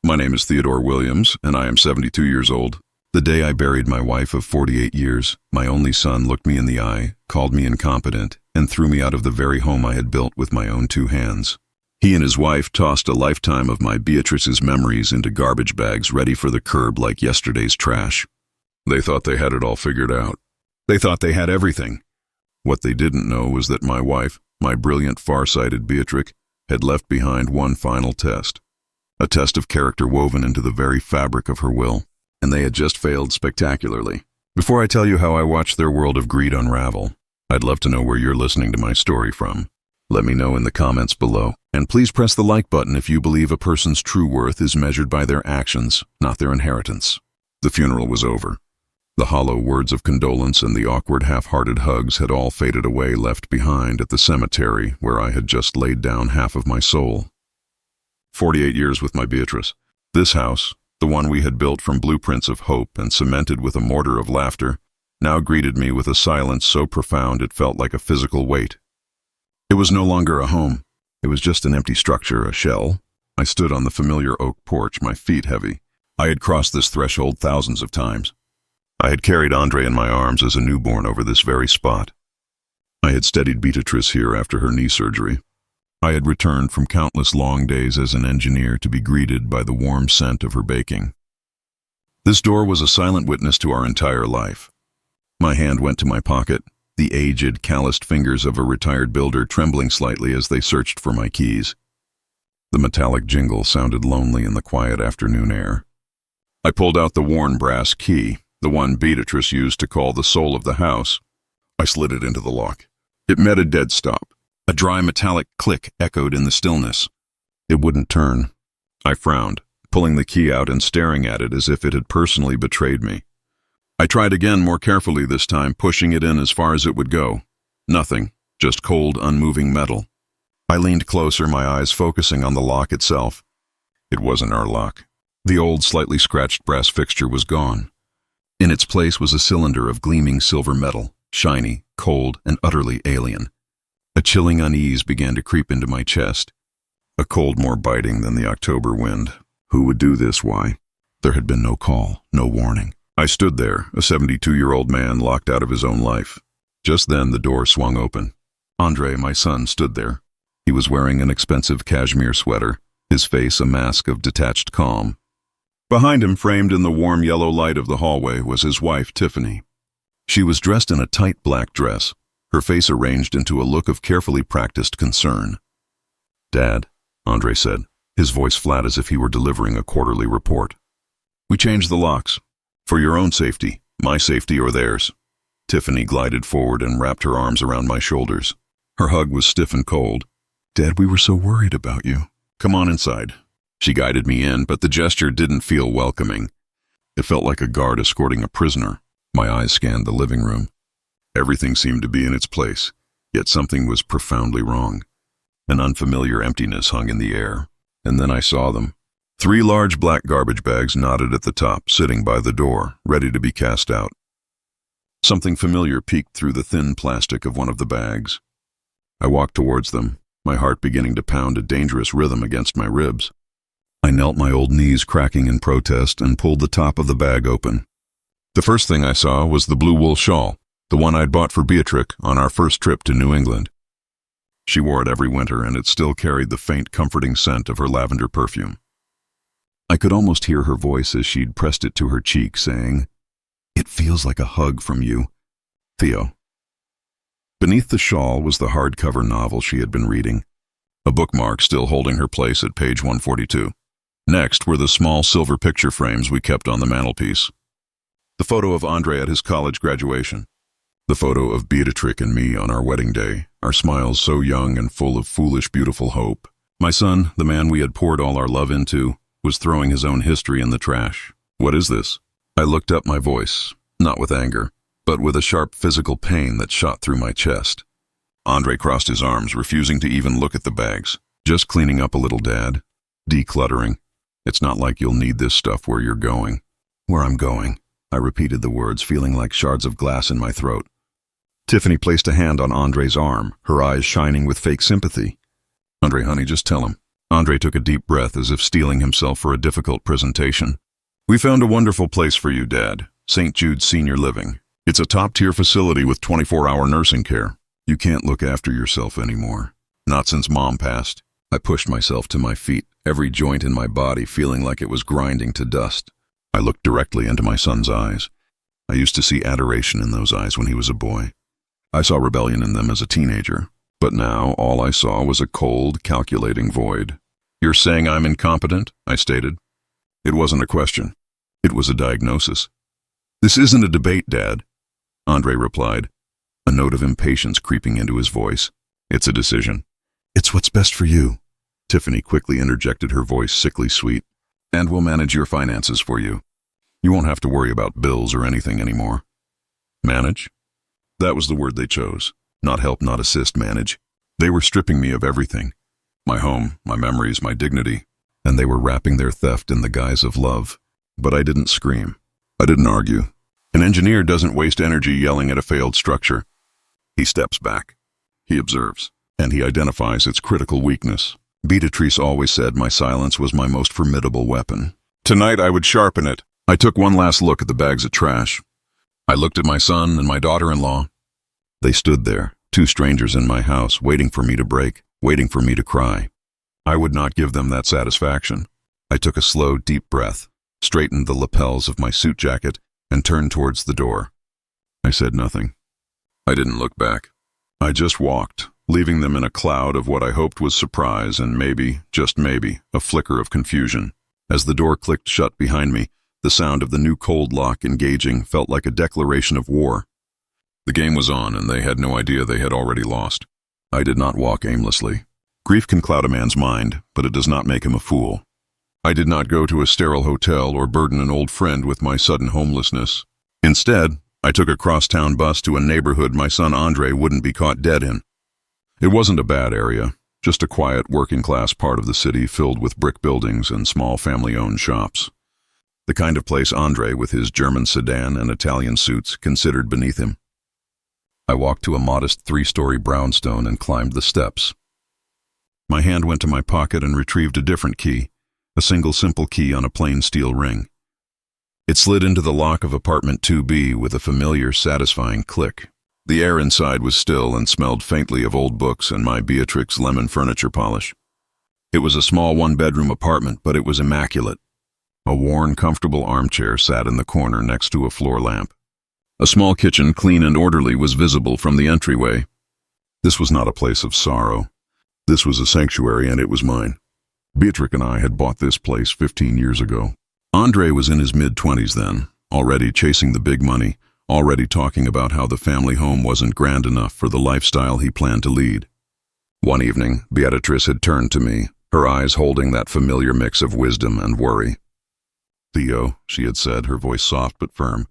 My name is Theodore Williams, and I am 72 years old. The day I buried my wife of 48 years, my only son looked me in the eye, called me incompetent, and threw me out of the very home I had built with my own 2 hands. He and his wife tossed a lifetime of my Beatrice's memories into garbage bags ready for the curb like yesterday's trash. They thought they had it all figured out. They thought they had everything. What they didn't know was that my wife, my brilliant, far-sighted Beatrix, had left behind one final test. A test of character woven into the very fabric of her will, and they had just failed spectacularly. Before I tell you how I watched their world of greed unravel, I'd love to know where you're listening to my story from. Let me know in the comments below, and please press the like button if you believe a person's true worth is measured by their actions, not their inheritance. The funeral was over. The hollow words of condolence and the awkward half-hearted hugs had all faded away, left behind at the cemetery where I had just laid down half of my soul. 48 years with my Beatrice. This house, the one we had built from blueprints of hope and cemented with a mortar of laughter, now greeted me with a silence so profound it felt like a physical weight. It was no longer a home. It was just an empty structure, a shell. I stood on the familiar oak porch, my feet heavy. I had crossed this threshold thousands of times. I had carried Andre in my arms as a newborn over this very spot. I had steadied Beatrice here after her knee surgery. I had returned from countless long days as an engineer to be greeted by the warm scent of her baking. This door was a silent witness to our entire life. My hand went to my pocket, the aged, calloused fingers of a retired builder trembling slightly as they searched for my keys. The metallic jingle sounded lonely in the quiet afternoon air. I pulled out the worn brass key, the one Beatrice used to call the soul of the house. I slid it into the lock. It met a dead stop. A dry metallic click echoed in the stillness. It wouldn't turn. I frowned, pulling the key out and staring at it as if it had personally betrayed me. I tried again more carefully this time, pushing it in as far as it would go. Nothing, just cold, unmoving metal. I leaned closer, my eyes focusing on the lock itself. It wasn't our lock. The old, slightly scratched brass fixture was gone. In its place was a cylinder of gleaming silver metal, shiny, cold, and utterly alien. A chilling unease began to creep into my chest. A cold more biting than the October wind. Who would do this? Why? There had been no call, no warning. I stood there, a 72-year-old man locked out of his own life. Just then the door swung open. Andre, my son, stood there. He was wearing an expensive cashmere sweater, his face a mask of detached calm. Behind him, framed in the warm yellow light of the hallway, was his wife, Tiffany. She was dressed in a tight black dress, her face arranged into a look of carefully practiced concern. "Dad," Andre said, his voice flat as if he were delivering a quarterly report. "We changed the locks. For your own safety, my safety or theirs." Tiffany glided forward and wrapped her arms around my shoulders. Her hug was stiff and cold. "Dad, we were so worried about you. Come on inside." She guided me in, but the gesture didn't feel welcoming. It felt like a guard escorting a prisoner. My eyes scanned the living room. Everything seemed to be in its place, yet something was profoundly wrong. An unfamiliar emptiness hung in the air, and then I saw them. 3 large black garbage bags knotted at the top, sitting by the door, ready to be cast out. Something familiar peeked through the thin plastic of one of the bags. I walked towards them, my heart beginning to pound a dangerous rhythm against my ribs. I knelt, my old knees cracking in protest, and pulled the top of the bag open. The first thing I saw was the blue wool shawl, the one I'd bought for Beatrix on our first trip to New England. She wore it every winter, and it still carried the faint, comforting scent of her lavender perfume. I could almost hear her voice as she'd pressed it to her cheek, saying, "It feels like a hug from you, Theo." Beneath the shawl was the hardcover novel she had been reading, a bookmark still holding her place at page 142. Next were the small silver picture frames we kept on the mantelpiece. The photo of Andre at his college graduation. The photo of Beatrix and me on our wedding day, our smiles so young and full of foolish, beautiful hope. My son, the man we had poured all our love into, was throwing his own history in the trash. "What is this?" I looked up, my voice, not with anger, but with a sharp physical pain that shot through my chest. Andre crossed his arms, refusing to even look at the bags. "Just cleaning up a little, Dad. Decluttering. It's not like you'll need this stuff where you're going." "Where I'm going," I repeated the words, feeling like shards of glass in my throat. Tiffany placed a hand on Andre's arm, her eyes shining with fake sympathy. "Andre, honey, just tell him. Andre took a deep breath as if steeling himself for a difficult presentation. "We found a wonderful place for you, Dad. St. Jude's Senior Living. It's a top-tier facility with 24-hour nursing care. You can't look after yourself anymore. Not since Mom passed." I pushed myself to my feet, every joint in my body feeling like it was grinding to dust. I looked directly into my son's eyes. I used to see adoration in those eyes when he was a boy. I saw rebellion in them as a teenager. But now all I saw was a cold, calculating void. "You're saying I'm incompetent?" I stated. It wasn't a question. It was a diagnosis. "This isn't a debate, Dad," Andre replied, a note of impatience creeping into his voice. "It's a decision." "It's what's best for you," Tiffany quickly interjected, her voice sickly sweet. "And we'll manage your finances for you. You won't have to worry about bills or anything anymore." Manage? That was the word they chose. Not help, not assist, manage. They were stripping me of everything. My home, my memories, my dignity. And they were wrapping their theft in the guise of love. But I didn't scream. I didn't argue. An engineer doesn't waste energy yelling at a failed structure. He steps back. He observes. And he identifies its critical weakness. Beatrice always said my silence was my most formidable weapon. Tonight I would sharpen it. I took one last look at the bags of trash. I looked at my son and my daughter-in-law. They stood there, two strangers in my house, waiting for me to break, waiting for me to cry. I would not give them that satisfaction. I took a slow, deep breath, straightened the lapels of my suit jacket, and turned towards the door. I said nothing. I didn't look back. I just walked, leaving them in a cloud of what I hoped was surprise and maybe, just maybe, a flicker of confusion. As the door clicked shut behind me, the sound of the new cold lock engaging felt like a declaration of war. The game was on, and they had no idea they had already lost. I did not walk aimlessly. Grief can cloud a man's mind, but it does not make him a fool. I did not go to a sterile hotel or burden an old friend with my sudden homelessness. Instead, I took a cross-town bus to a neighborhood my son Andre wouldn't be caught dead in. It wasn't a bad area, just a quiet, working-class part of the city filled with brick buildings and small family-owned shops. The kind of place Andre, with his German sedan and Italian suits, considered beneath him. I walked to a modest 3-story brownstone and climbed the steps. My hand went to my pocket and retrieved a different key, a single simple key on a plain steel ring. It slid into the lock of apartment 2B with a familiar, satisfying click. The air inside was still and smelled faintly of old books and my Beatrix lemon furniture polish. It was a small one-bedroom apartment, but it was immaculate. A worn, comfortable armchair sat in the corner next to a floor lamp. A small kitchen, clean and orderly, was visible from the entryway. This was not a place of sorrow. This was a sanctuary, and it was mine. Beatrix and I had bought this place 15 years ago. Andre was in his mid-20s then, already chasing the big money, already talking about how the family home wasn't grand enough for the lifestyle he planned to lead. One evening, Beatrice had turned to me, her eyes holding that familiar mix of wisdom and worry. "Theo," she had said, her voice soft but firm,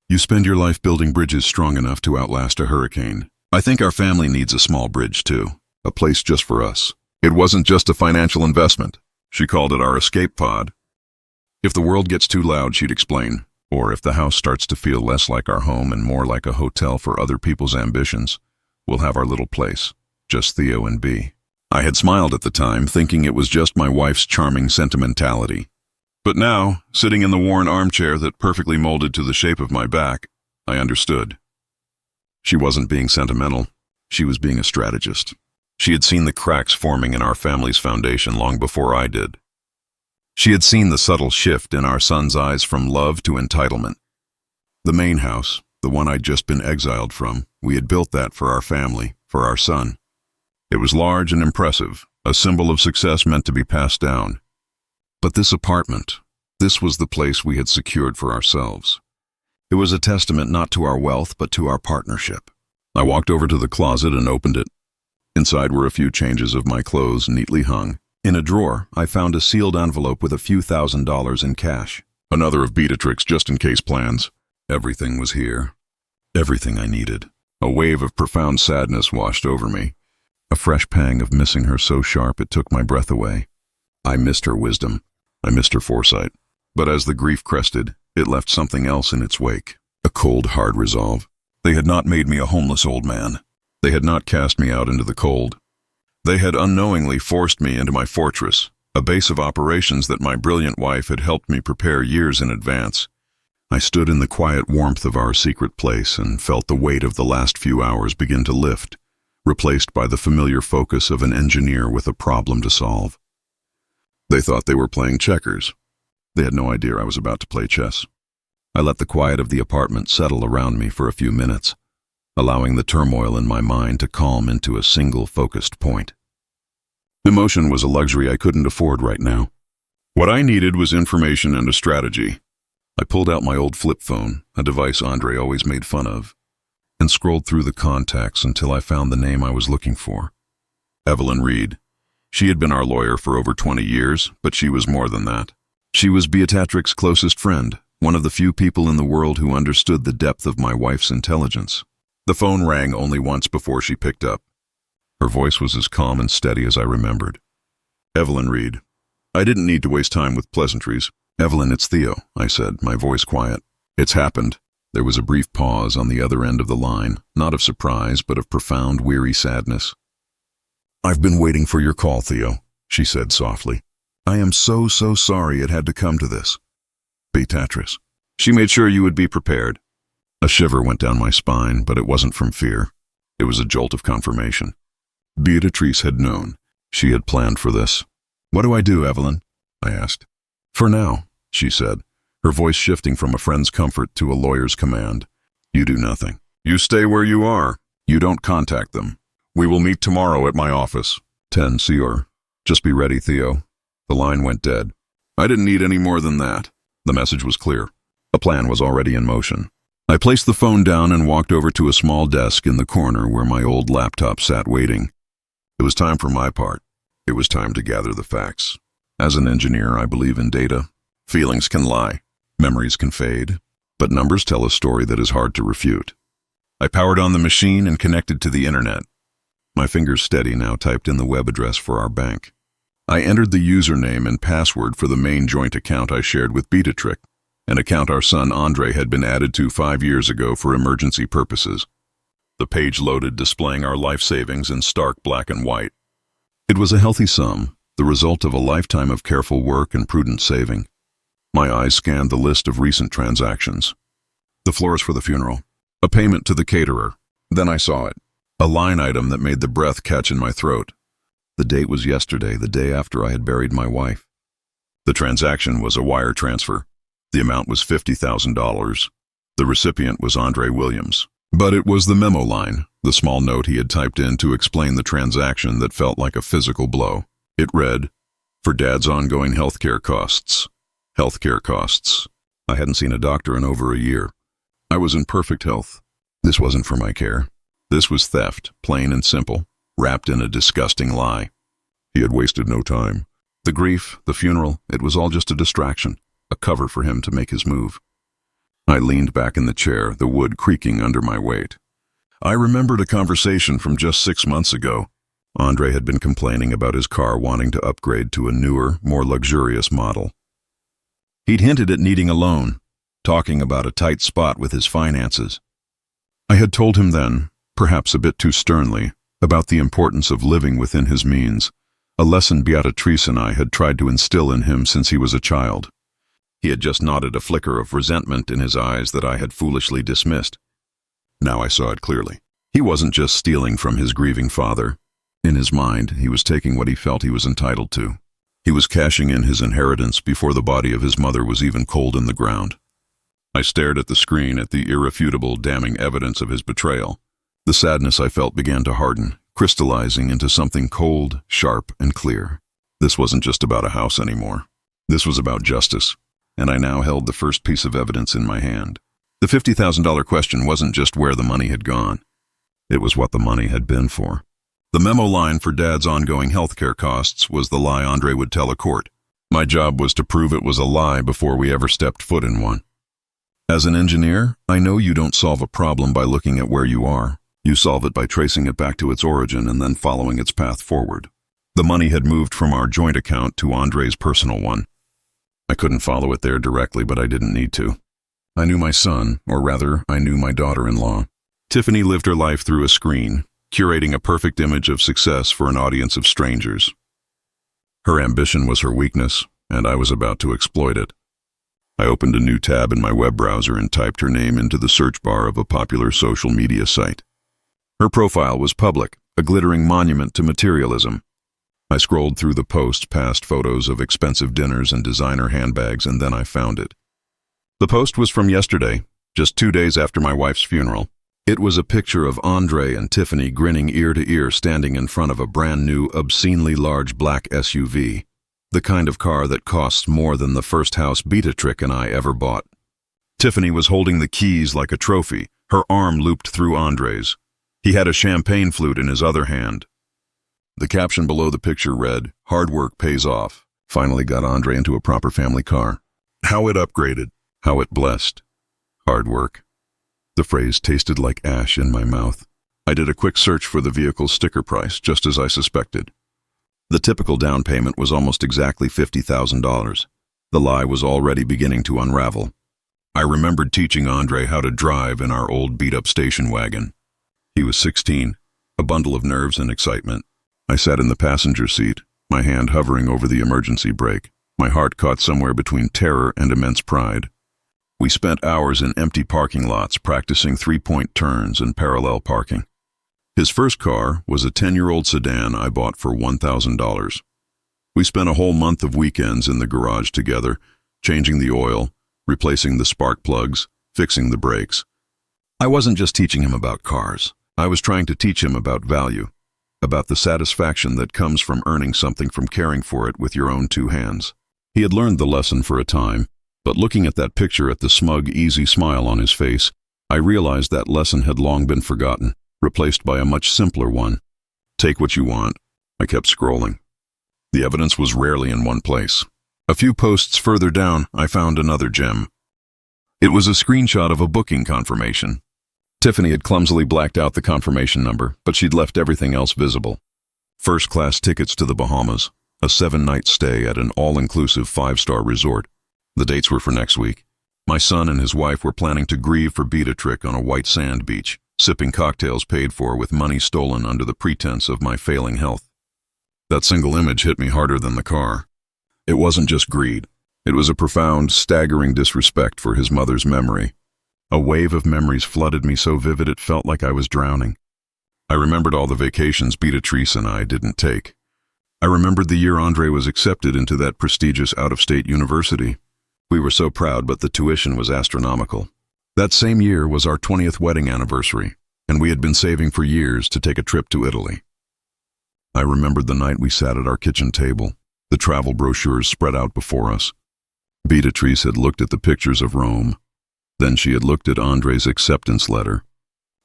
"you spend your life building bridges strong enough to outlast a hurricane. I think our family needs a small bridge too, a place just for us. It wasn't just a financial investment. She called it our escape pod. If the world gets too loud," she'd explain, "or if the house starts to feel less like our home and more like a hotel for other people's ambitions, we'll have our little place, just Theo and B." I had smiled at the time, thinking it was just my wife's charming sentimentality. But now, sitting in the worn armchair that perfectly molded to the shape of my back, I understood. She wasn't being sentimental. She was being a strategist. She had seen the cracks forming in our family's foundation long before I did. She had seen the subtle shift in our son's eyes from love to entitlement. The main house, the one I'd just been exiled from, we had built that for our family, for our son. It was large and impressive, a symbol of success meant to be passed down. But this apartment, this was the place we had secured for ourselves. It was a testament not to our wealth, but to our partnership. I walked over to the closet and opened it. Inside were a few changes of my clothes neatly hung. In a drawer, I found a sealed envelope with a few $1,000s in cash. Another of Beatrix just-in-case plans. Everything was here. Everything I needed. A wave of profound sadness washed over me. A fresh pang of missing her so sharp it took my breath away. I missed her wisdom. I missed her foresight. But as the grief crested, it left something else in its wake. A cold, hard resolve. They had not made me a homeless old man. They had not cast me out into the cold. They had unknowingly forced me into my fortress, a base of operations that my brilliant wife had helped me prepare years in advance. I stood in the quiet warmth of our secret place and felt the weight of the last few hours begin to lift, replaced by the familiar focus of an engineer with a problem to solve. They thought they were playing checkers. They had no idea I was about to play chess. I let the quiet of the apartment settle around me for a few minutes, allowing the turmoil in my mind to calm into a single focused point. Emotion was a luxury I couldn't afford right now. What I needed was information and a strategy. I pulled out my old flip phone, a device Andre always made fun of, and scrolled through the contacts until I found the name I was looking for. Evelyn Reed. She had been our lawyer for over 20 years, but she was more than that. She was Beatrix's closest friend, one of the few people in the world who understood the depth of my wife's intelligence. The phone rang only once before she picked up. Her voice was as calm and steady as I remembered. Evelyn Reed. I didn't need to waste time with pleasantries. Evelyn, it's Theo, I said, my voice quiet. It's happened. There was a brief pause on the other end of the line, not of surprise, but of profound, weary sadness. I've been waiting for your call, Theo, she said softly. I am so sorry it had to come to this. Beatrice. She made sure you would be prepared. A shiver went down my spine, but it wasn't from fear. It was a jolt of confirmation. Beatrice had known. She had planned for this. What do I do, Evelyn? I asked. For now, she said, her voice shifting from a friend's comfort to a lawyer's command. You do nothing. You stay where you are. You don't contact them. We will meet tomorrow at my office. 10 Cr. Just be ready, Theo. The line went dead. I didn't need any more than that. The message was clear. A plan was already in motion. I placed the phone down and walked over to a small desk in the corner where my old laptop sat waiting. It was time for my part. It was time to gather the facts. As an engineer, I believe in data. Feelings can lie. Memories can fade. But numbers tell a story that is hard to refute. I powered on the machine and connected to the internet. My fingers steady now typed in the web address for our bank. I entered the username and password for the main joint account I shared with Beatrix, an account our son Andre had been added to 5 years ago for emergency purposes. The page loaded, displaying our life savings in stark black and white. It was a healthy sum, the result of a lifetime of careful work and prudent saving. My eyes scanned the list of recent transactions. The florist for the funeral. A payment to the caterer. Then I saw it. A line item that made the breath catch in my throat. The date was yesterday, the day after I had buried my wife. The transaction was a wire transfer. The amount was $50,000. The recipient was Andre Williams. But it was the memo line, the small note he had typed in to explain the transaction, that felt like a physical blow. It read, for Dad's ongoing healthcare costs. Healthcare costs. I hadn't seen a doctor in over a year. I was in perfect health. This wasn't for my care. This was theft, plain and simple, wrapped in a disgusting lie. He had wasted no time. The grief, the funeral, it was all just a distraction, a cover for him to make his move. I leaned back in the chair, the wood creaking under my weight. I remembered a conversation from just 6 months ago. Andre had been complaining about his car wanting to upgrade to a newer, more luxurious model. He'd hinted at needing a loan, talking about a tight spot with his finances. I had told him then, perhaps a bit too sternly, about the importance of living within his means, a lesson Beatrice and I had tried to instill in him since he was a child. He had just nodded, a flicker of resentment in his eyes that I had foolishly dismissed. Now I saw it clearly. He wasn't just stealing from his grieving father. In his mind, he was taking what he felt he was entitled to. He was cashing in his inheritance before the body of his mother was even cold in the ground. I stared at the screen, at the irrefutable, damning evidence of his betrayal. The sadness I felt began to harden, crystallizing into something cold, sharp, and clear. This wasn't just about a house anymore. This was about justice, and I now held the first piece of evidence in my hand. The $50,000 question wasn't just where the money had gone. It was what the money had been for. The memo line for Dad's ongoing healthcare costs was the lie Andre would tell a court. My job was to prove it was a lie before we ever stepped foot in one. As an engineer, I know you don't solve a problem by looking at where you are. You solve it by tracing it back to its origin and then following its path forward. The money had moved from our joint account to Andre's personal one. I couldn't follow it there directly, but I didn't need to. I knew my son, or rather, I knew my daughter-in-law. Tiffany lived her life through a screen, curating a perfect image of success for an audience of strangers. Her ambition was her weakness, and I was about to exploit it. I opened a new tab in my web browser and typed her name into the search bar of a popular social media site. Her profile was public, a glittering monument to materialism. I scrolled through the posts past photos of expensive dinners and designer handbags, and then I found it. The post was from yesterday, just 2 days after my wife's funeral. It was a picture of Andre and Tiffany grinning ear to ear standing in front of a brand new, obscenely large black SUV, the kind of car that costs more than the first house Beatrice and I ever bought. Tiffany was holding the keys like a trophy, her arm looped through Andre's. He had a champagne flute in his other hand. The caption below the picture read, "Hard work pays off. Finally got Andre into a proper family car. How it upgraded. How it blessed. Hard work." The phrase tasted like ash in my mouth. I did a quick search for the vehicle's sticker price, just as I suspected. The typical down payment was almost exactly $50,000. The lie was already beginning to unravel. I remembered teaching Andre how to drive in our old beat-up station wagon. He was 16, a bundle of nerves and excitement. I sat in the passenger seat, my hand hovering over the emergency brake, my heart caught somewhere between terror and immense pride. We spent hours in empty parking lots practicing three-point turns and parallel parking. His first car was a 10-year-old sedan I bought for $1,000. We spent a whole month of weekends in the garage together, changing the oil, replacing the spark plugs, fixing the brakes. I wasn't just teaching him about cars. I was trying to teach him about value, about the satisfaction that comes from earning something from caring for it with your own two hands. He had learned the lesson for a time, but looking at that picture at the smug, easy smile on his face, I realized that lesson had long been forgotten, replaced by a much simpler one. Take what you want. I kept scrolling. The evidence was rarely in one place. A few posts further down, I found another gem. It was a screenshot of a booking confirmation. Tiffany had clumsily blacked out the confirmation number, but she'd left everything else visible. First-class tickets to the Bahamas, a 7-night stay at an all-inclusive 5-star resort. The dates were for next week. My son and his wife were planning to grieve for Beatrice on a white sand beach, sipping cocktails paid for with money stolen under the pretense of my failing health. That single image hit me harder than the car. It wasn't just greed. It was a profound, staggering disrespect for his mother's memory. A wave of memories flooded me so vivid it felt like I was drowning. I remembered all the vacations Beatrice and I didn't take. I remembered the year Andre was accepted into that prestigious out-of-state university. We were so proud, but the tuition was astronomical. That same year was our 20th wedding anniversary, and we had been saving for years to take a trip to Italy. I remembered the night we sat at our kitchen table, the travel brochures spread out before us. Beatrice had looked at the pictures of Rome. Then she had looked at Andre's acceptance letter.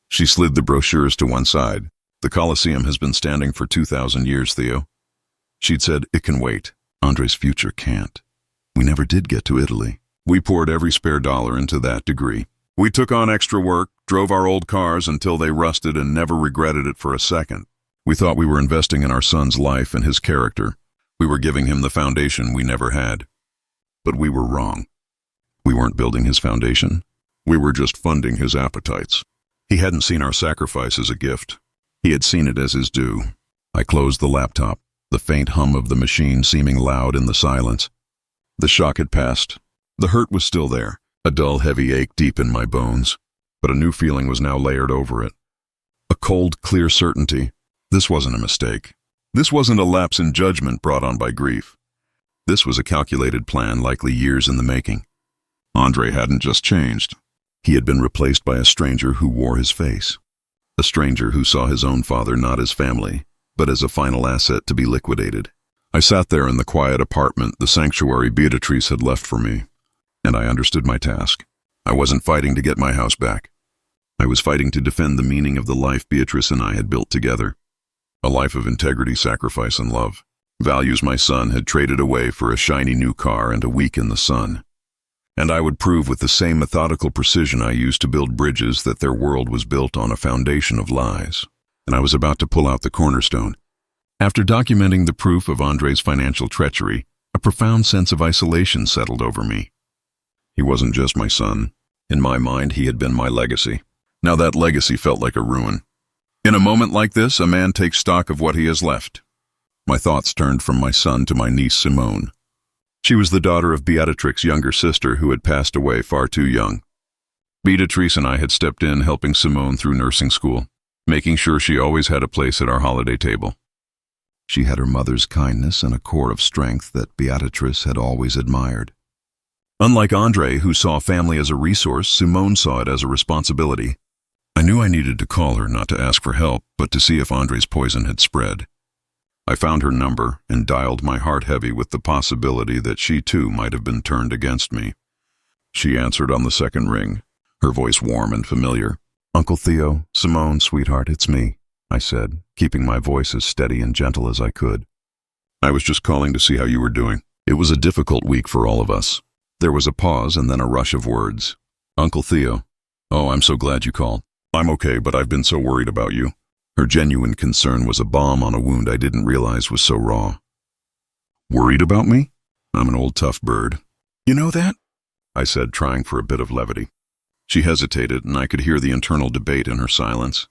She slid the brochures to one side. "The Colosseum has been standing for 2,000 years, Theo." She'd said, "It can wait. Andre's future can't." We never did get to Italy. We poured every spare dollar into that degree. We took on extra work, drove our old cars until they rusted, and never regretted it for a second. We thought we were investing in our son's life and his character. We were giving him the foundation we never had. But we were wrong. We weren't building his foundation. We were just funding his appetites. He hadn't seen our sacrifice as a gift. He had seen it as his due. I closed the laptop, the faint hum of the machine seeming loud in the silence. The shock had passed. The hurt was still there, a dull, heavy ache deep in my bones. But a new feeling was now layered over it. A cold, clear certainty. This wasn't a mistake. This wasn't a lapse in judgment brought on by grief. This was a calculated plan, likely years in the making. Andre hadn't just changed. He had been replaced by a stranger who wore his face. A stranger who saw his own father not as family, but as a final asset to be liquidated. I sat there in the quiet apartment, the sanctuary Beatrice had left for me, and I understood my task. I wasn't fighting to get my house back. I was fighting to defend the meaning of the life Beatrice and I had built together. A life of integrity, sacrifice, and love. Values my son had traded away for a shiny new car and a week in the sun. And I would prove with the same methodical precision I used to build bridges that their world was built on a foundation of lies. And I was about to pull out the cornerstone. After documenting the proof of Andre's financial treachery, a profound sense of isolation settled over me. He wasn't just my son. In my mind, he had been my legacy. Now that legacy felt like a ruin. In a moment like this, a man takes stock of what he has left. My thoughts turned from my son to my niece Simone. She was the daughter of Beatrix's younger sister who had passed away far too young. Beatrice and I had stepped in helping Simone through nursing school, making sure she always had a place at our holiday table. She had her mother's kindness and a core of strength that Beatrice had always admired. Unlike Andre, who saw family as a resource, Simone saw it as a responsibility. I knew I needed to call her, not to ask for help, but to see if Andre's poison had spread. I found her number and dialed, my heart heavy with the possibility that she too might have been turned against me. She answered on the second ring, her voice warm and familiar. "Uncle Theo, Simone, sweetheart, it's me," I said, keeping my voice as steady and gentle as I could. "I was just calling to see how you were doing." It was a difficult week for all of us. There was a pause and then a rush of words. "Uncle Theo, oh, I'm so glad you called. I'm okay, but I've been so worried about you." Her genuine concern was a balm on a wound I didn't realize was so raw. "Worried about me? I'm an old tough bird. You know that?" I said, trying for a bit of levity. She hesitated, and I could hear the internal debate in her silence.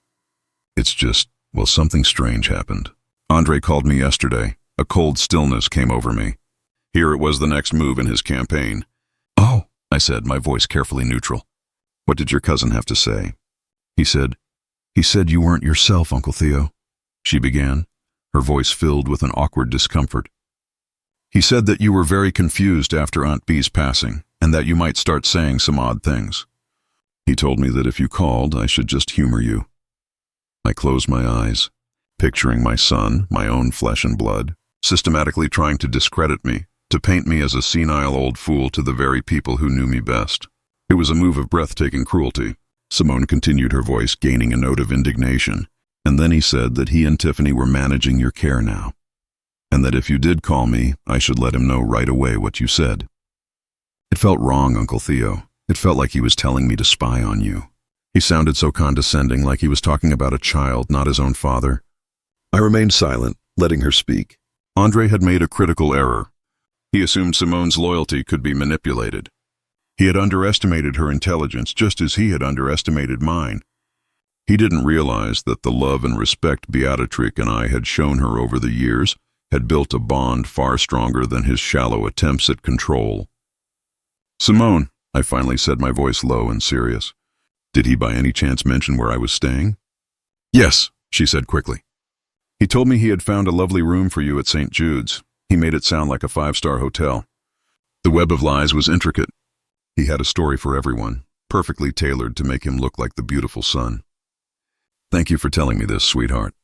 "It's just, well, something strange happened. Andre called me yesterday. A cold stillness came over me. Here it was, the next move in his campaign." "Oh," I said, my voice carefully neutral. "What did your cousin have to say?" He said you weren't yourself, Uncle Theo," she began, her voice filled with an awkward discomfort. "He said that you were very confused after Aunt Bee's passing, and that you might start saying some odd things. He told me that if you called, I should just humor you." I closed my eyes, picturing my son, my own flesh and blood, systematically trying to discredit me, to paint me as a senile old fool to the very people who knew me best. It was a move of breathtaking cruelty. Simone continued, her voice gaining a note of indignation. "And then he said that he and Tiffany were managing your care now, and that if you did call me, I should let him know right away what you said. It felt wrong, Uncle Theo. It felt like he was telling me to spy on you. He sounded so condescending, like he was talking about a child, not his own father." I remained silent, letting her speak. Andre had made a critical error. He assumed Simone's loyalty could be manipulated. He had underestimated her intelligence just as he had underestimated mine. He didn't realize that the love and respect Beatrix and I had shown her over the years had built a bond far stronger than his shallow attempts at control. "Simone," I finally said, my voice low and serious. "Did he by any chance mention where I was staying?" "Yes," she said quickly. "He told me he had found a lovely room for you at St. Jude's. He made it sound like a 5-star hotel. The web of lies was intricate. He had a story for everyone, perfectly tailored to make him look like the beautiful son." "Thank you for telling me this, sweetheart,"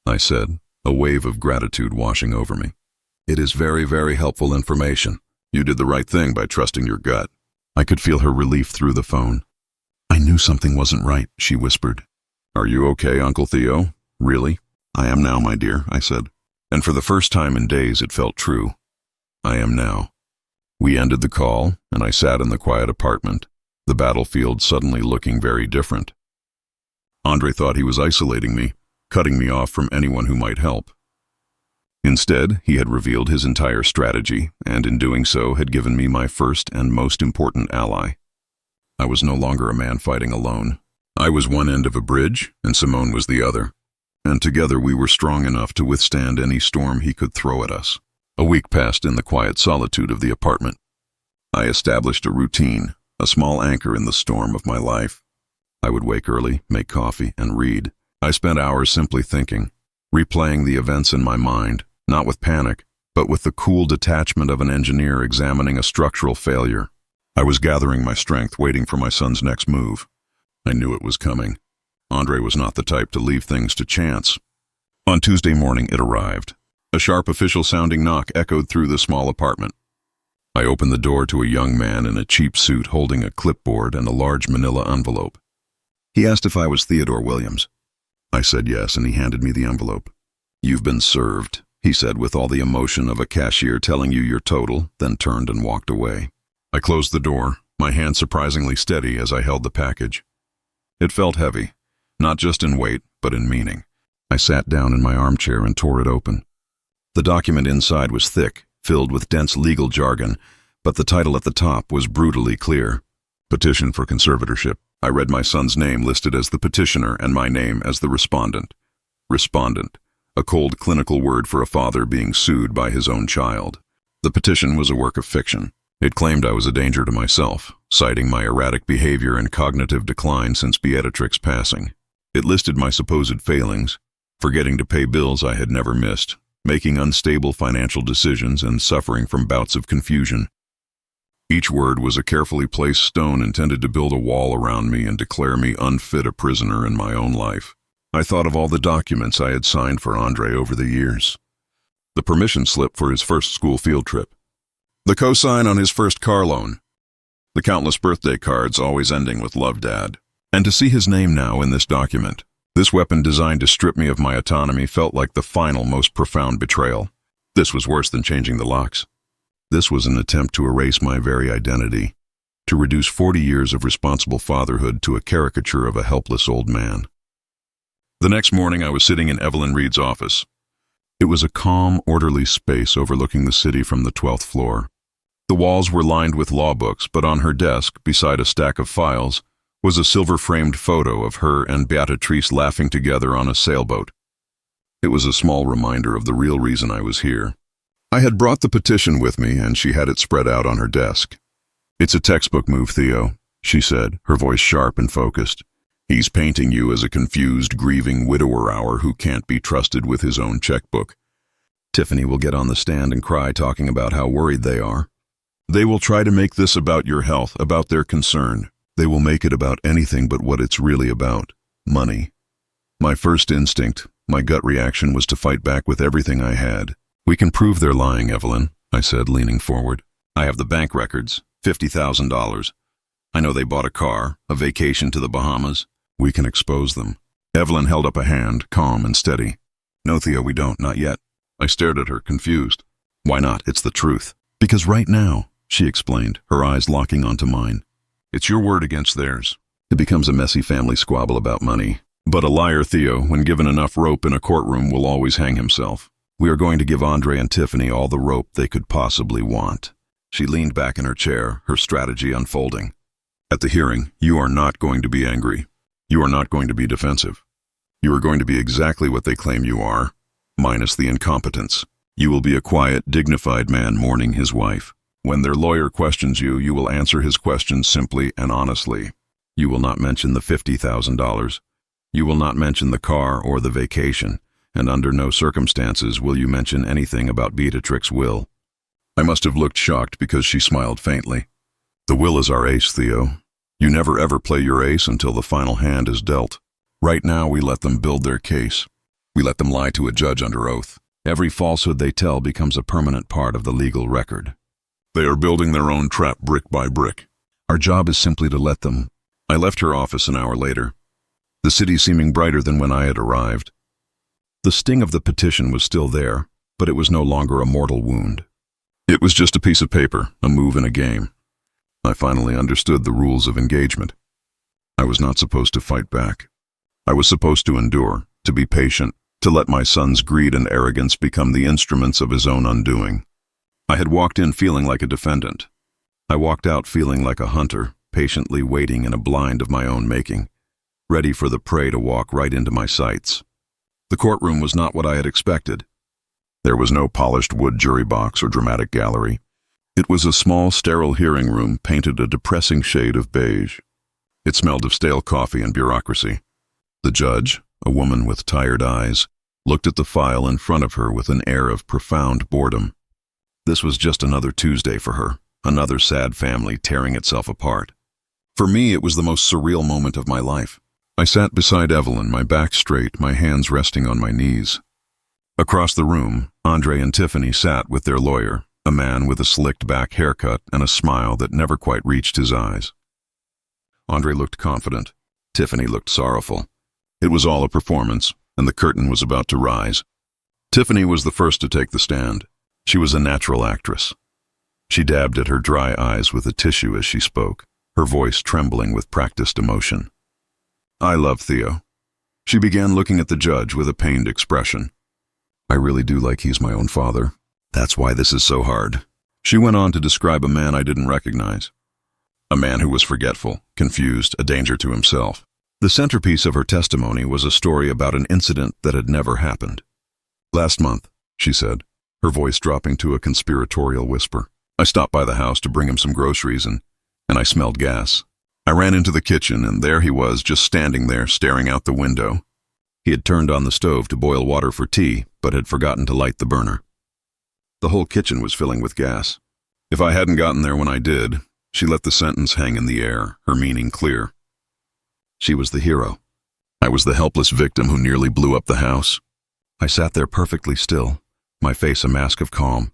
I said, a wave of gratitude washing over me. "It is very, very helpful information. You did the right thing by trusting your gut." I could feel her relief through the phone. "I knew something wasn't right," she whispered. "Are you okay, Uncle Theo? Really?" "I am now, my dear," I said. And for the first time in days it felt true. I am now. We ended the call, and I sat in the quiet apartment, the battlefield suddenly looking very different. Andre thought he was isolating me, cutting me off from anyone who might help. Instead, he had revealed his entire strategy, and in doing so had given me my first and most important ally. I was no longer a man fighting alone. I was one end of a bridge, and Simone was the other. And together we were strong enough to withstand any storm he could throw at us. A week passed in the quiet solitude of the apartment. I established a routine, a small anchor in the storm of my life. I would wake early, make coffee, and read. I spent hours simply thinking, replaying the events in my mind, not with panic, but with the cool detachment of an engineer examining a structural failure. I was gathering my strength, waiting for my son's next move. I knew it was coming. Andre was not the type to leave things to chance. On Tuesday morning it arrived. A sharp official-sounding knock echoed through the small apartment. I opened the door to a young man in a cheap suit holding a clipboard and a large manila envelope. He asked if I was Theodore Williams. I said yes, and he handed me the envelope. "You've been served," he said with all the emotion of a cashier telling you your total, then turned and walked away. I closed the door, my hand surprisingly steady as I held the package. It felt heavy, not just in weight, but in meaning. I sat down in my armchair and tore it open. The document inside was thick, filled with dense legal jargon, but the title at the top was brutally clear. Petition for conservatorship. I read my son's name listed as the petitioner and my name as the respondent. Respondent, a cold clinical word for a father being sued by his own child. The petition was a work of fiction. It claimed I was a danger to myself, citing my erratic behavior and cognitive decline since Beatrix's passing. It listed my supposed failings, forgetting to pay bills I had never missed, making unstable financial decisions, and suffering from bouts of confusion. Each word was a carefully placed stone intended to build a wall around me and declare me unfit a prisoner in my own life. I thought of all the documents I had signed for Andre over the years. The permission slip for his first school field trip. The cosign on his first car loan. The countless birthday cards always ending with "Love, Dad." And to see his name now in this document, this weapon designed to strip me of my autonomy, felt like the final, most profound betrayal. This was worse than changing the locks. This was an attempt to erase my very identity, to reduce 40 years of responsible fatherhood to a caricature of a helpless old man. The next morning, I was sitting in Evelyn Reed's office. It was a calm, orderly space overlooking the city from the 12th floor. The walls were lined with law books, but on her desk, beside a stack of files, was a silver-framed photo of her and Beatrice laughing together on a sailboat. It was a small reminder of the real reason I was here. I had brought the petition with me, and she had it spread out on her desk. "It's a textbook move, Theo," she said, her voice sharp and focused. "He's painting you as a confused, grieving widower who can't be trusted with his own checkbook. Tiffany will get on the stand and cry, talking about how worried they are. They will try to make this about your health, about their concern. They will make it about anything but what it's really about: money." My first instinct, my gut reaction, was to fight back with everything I had. "We can prove they're lying, Evelyn," I said, leaning forward. "I have the bank records, $50,000. I know they bought a car, a vacation to the Bahamas. We can expose them." Evelyn held up a hand, calm and steady. "No, Theo, we don't, not yet." I stared at her, confused. "Why not? It's the truth." "Because right now," she explained, her eyes locking onto mine, "it's your word against theirs. It becomes a messy family squabble about money. But a liar, Theo, when given enough rope in a courtroom, will always hang himself. We are going to give Andre and Tiffany all the rope they could possibly want." She leaned back in her chair, her strategy unfolding. "At the hearing, you are not going to be angry. You are not going to be defensive. You are going to be exactly what they claim you are, minus the incompetence. You will be a quiet, dignified man mourning his wife. When their lawyer questions you, you will answer his questions simply and honestly. You will not mention the $50,000. You will not mention the car or the vacation, and under no circumstances will you mention anything about Beatrix's will." I must have looked shocked because she smiled faintly. "The will is our ace, Theo. You never ever play your ace until the final hand is dealt. Right now we let them build their case. We let them lie to a judge under oath. Every falsehood they tell becomes a permanent part of the legal record. They are building their own trap brick by brick. Our job is simply to let them." I left her office an hour later, the city seeming brighter than when I had arrived. The sting of the petition was still there, but it was no longer a mortal wound. It was just a piece of paper, a move in a game. I finally understood the rules of engagement. I was not supposed to fight back. I was supposed to endure, to be patient, to let my son's greed and arrogance become the instruments of his own undoing. I had walked in feeling like a defendant. I walked out feeling like a hunter, patiently waiting in a blind of my own making, ready for the prey to walk right into my sights. The courtroom was not what I had expected. There was no polished wood jury box or dramatic gallery. It was a small, sterile hearing room painted a depressing shade of beige. It smelled of stale coffee and bureaucracy. The judge, a woman with tired eyes, looked at the file in front of her with an air of profound boredom. This was just another Tuesday for her, another sad family tearing itself apart. For me, it was the most surreal moment of my life. I sat beside Evelyn, my back straight, my hands resting on my knees. Across the room, Andre and Tiffany sat with their lawyer, a man with a slicked-back haircut and a smile that never quite reached his eyes. Andre looked confident. Tiffany looked sorrowful. It was all a performance, and the curtain was about to rise. Tiffany was the first to take the stand. She was a natural actress. She dabbed at her dry eyes with a tissue as she spoke, her voice trembling with practiced emotion. "I love Theo." She began looking at the judge with a pained expression. "I really do like he's my own father. That's why this is so hard." She went on to describe a man I didn't recognize. A man who was forgetful, confused, a danger to himself. The centerpiece of her testimony was a story about an incident that had never happened. "Last month," she said, her voice dropping to a conspiratorial whisper, "I stopped by the house to bring him some groceries and I smelled gas. I ran into the kitchen and there he was, just standing there, staring out the window. He had turned on the stove to boil water for tea, but had forgotten to light the burner. The whole kitchen was filling with gas. If I hadn't gotten there when I did," she let the sentence hang in the air, her meaning clear. "She was the hero. I was the helpless victim who nearly blew up the house." I sat there perfectly still, my face a mask of calm.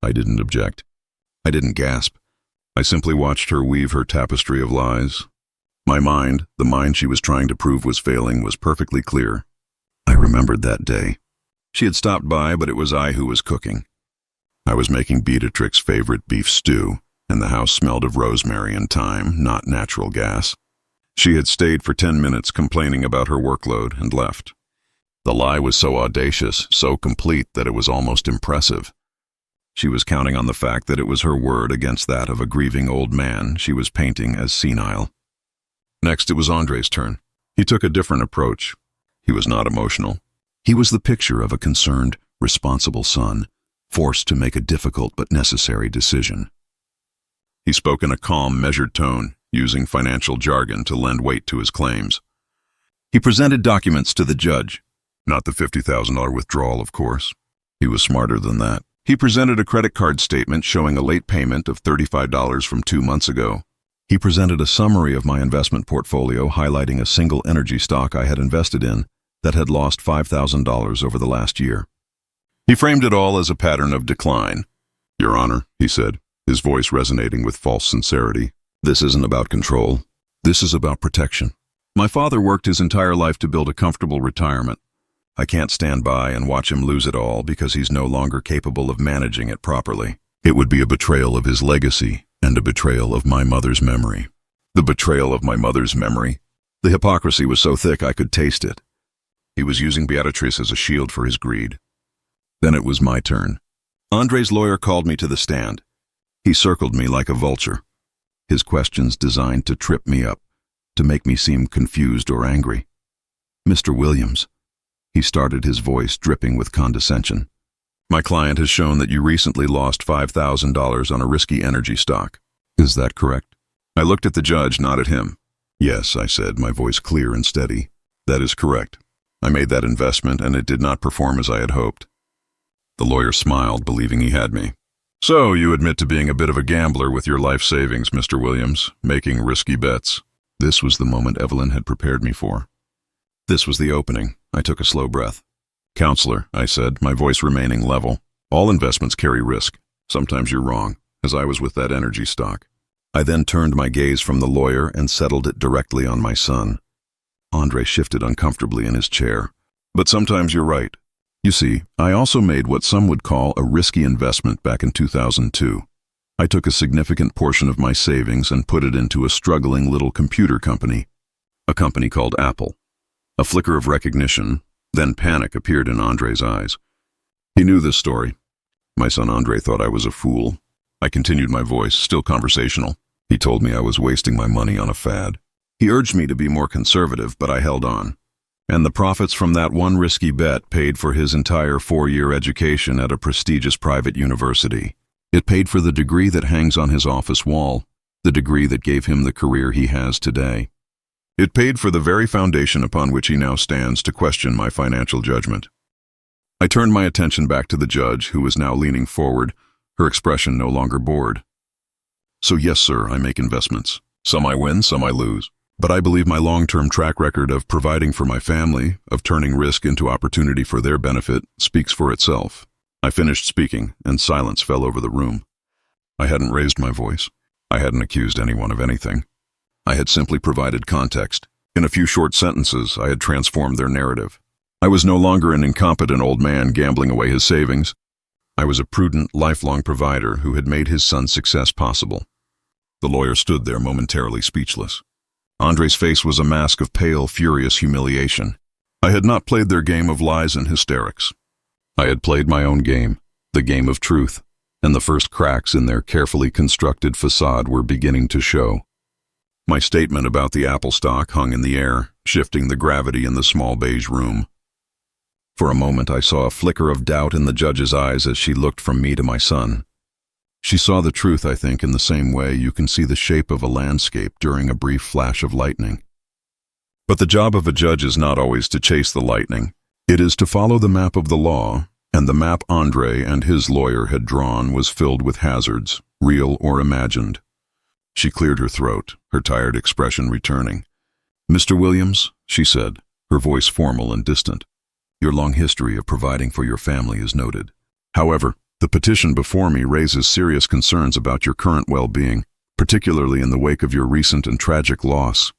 I didn't object. I didn't gasp. I simply watched her weave her tapestry of lies. My mind, the mind she was trying to prove was failing, was perfectly clear. I remembered that day. She had stopped by, but it was I who was cooking. I was making Beatrix's favorite beef stew, and the house smelled of rosemary and thyme, not natural gas. She had stayed for 10 minutes complaining about her workload and left. The lie was so audacious, so complete that it was almost impressive. She was counting on the fact that it was her word against that of a grieving old man she was painting as senile. Next, it was Andre's turn. He took a different approach. He was not emotional. He was the picture of a concerned, responsible son, forced to make a difficult but necessary decision. He spoke in a calm, measured tone, using financial jargon to lend weight to his claims. He presented documents to the judge. Not the $50,000 withdrawal, of course. He was smarter than that. He presented a credit card statement showing a late payment of $35 from 2 months ago. He presented a summary of my investment portfolio highlighting a single energy stock I had invested in that had lost $5,000 over the last year. He framed it all as a pattern of decline. "Your Honor," he said, his voice resonating with false sincerity, "this isn't about control. This is about protection. My father worked his entire life to build a comfortable retirement. I can't stand by and watch him lose it all because he's no longer capable of managing it properly. It would be a betrayal of his legacy and a betrayal of my mother's memory." The betrayal of my mother's memory? The hypocrisy was so thick I could taste it. He was using Beatrice as a shield for his greed. Then it was my turn. Andre's lawyer called me to the stand. He circled me like a vulture. His questions designed to trip me up, to make me seem confused or angry. "Mr. Williams," he started, his voice dripping with condescension, "my client has shown that you recently lost $5,000 on a risky energy stock. Is that correct?" I looked at the judge, not at him. "Yes," I said, my voice clear and steady. "That is correct. I made that investment and it did not perform as I had hoped." The lawyer smiled, believing he had me. "So you admit to being a bit of a gambler with your life savings, Mr. Williams, making risky bets." This was the moment Evelyn had prepared me for. This was the opening. I took a slow breath. "Counselor," I said, my voice remaining level, "all investments carry risk. Sometimes you're wrong, as I was with that energy stock." I then turned my gaze from the lawyer and settled it directly on my son. Andre shifted uncomfortably in his chair. "But sometimes you're right. You see, I also made what some would call a risky investment back in 2002. I took a significant portion of my savings and put it into a struggling little computer company, a company called Apple." A flicker of recognition, then panic appeared in Andre's eyes. He knew this story. My son Andre thought I was a fool. I continued, my voice still conversational. He told me I was wasting my money on a fad. He urged me to be more conservative, but I held on. And the profits from that one risky bet paid for his entire 4-year education at a prestigious private university. It paid for the degree that hangs on his office wall, the degree that gave him the career he has today. It paid for the very foundation upon which he now stands to question my financial judgment. I turned my attention back to the judge, who was now leaning forward, her expression no longer bored. "So yes, sir, I make investments. Some I win, some I lose. But I believe my long-term track record of providing for my family, of turning risk into opportunity for their benefit, speaks for itself." I finished speaking, and silence fell over the room. I hadn't raised my voice. I hadn't accused anyone of anything. I had simply provided context. In a few short sentences, I had transformed their narrative. I was no longer an incompetent old man gambling away his savings. I was a prudent, lifelong provider who had made his son's success possible. The lawyer stood there momentarily speechless. Andre's face was a mask of pale, furious humiliation. I had not played their game of lies and hysterics. I had played my own game, the game of truth, and the first cracks in their carefully constructed facade were beginning to show. My statement about the apple stock hung in the air, shifting the gravity in the small beige room. For a moment I saw a flicker of doubt in the judge's eyes as she looked from me to my son. She saw the truth, I think, in the same way you can see the shape of a landscape during a brief flash of lightning. But the job of a judge is not always to chase the lightning. It is to follow the map of the law, and the map Andre and his lawyer had drawn was filled with hazards, real or imagined. She cleared her throat, her tired expression returning. "Mr. Williams," she said, her voice formal and distant, "your long history of providing for your family is noted. However, the petition before me raises serious concerns about your current well-being, particularly in the wake of your recent and tragic loss."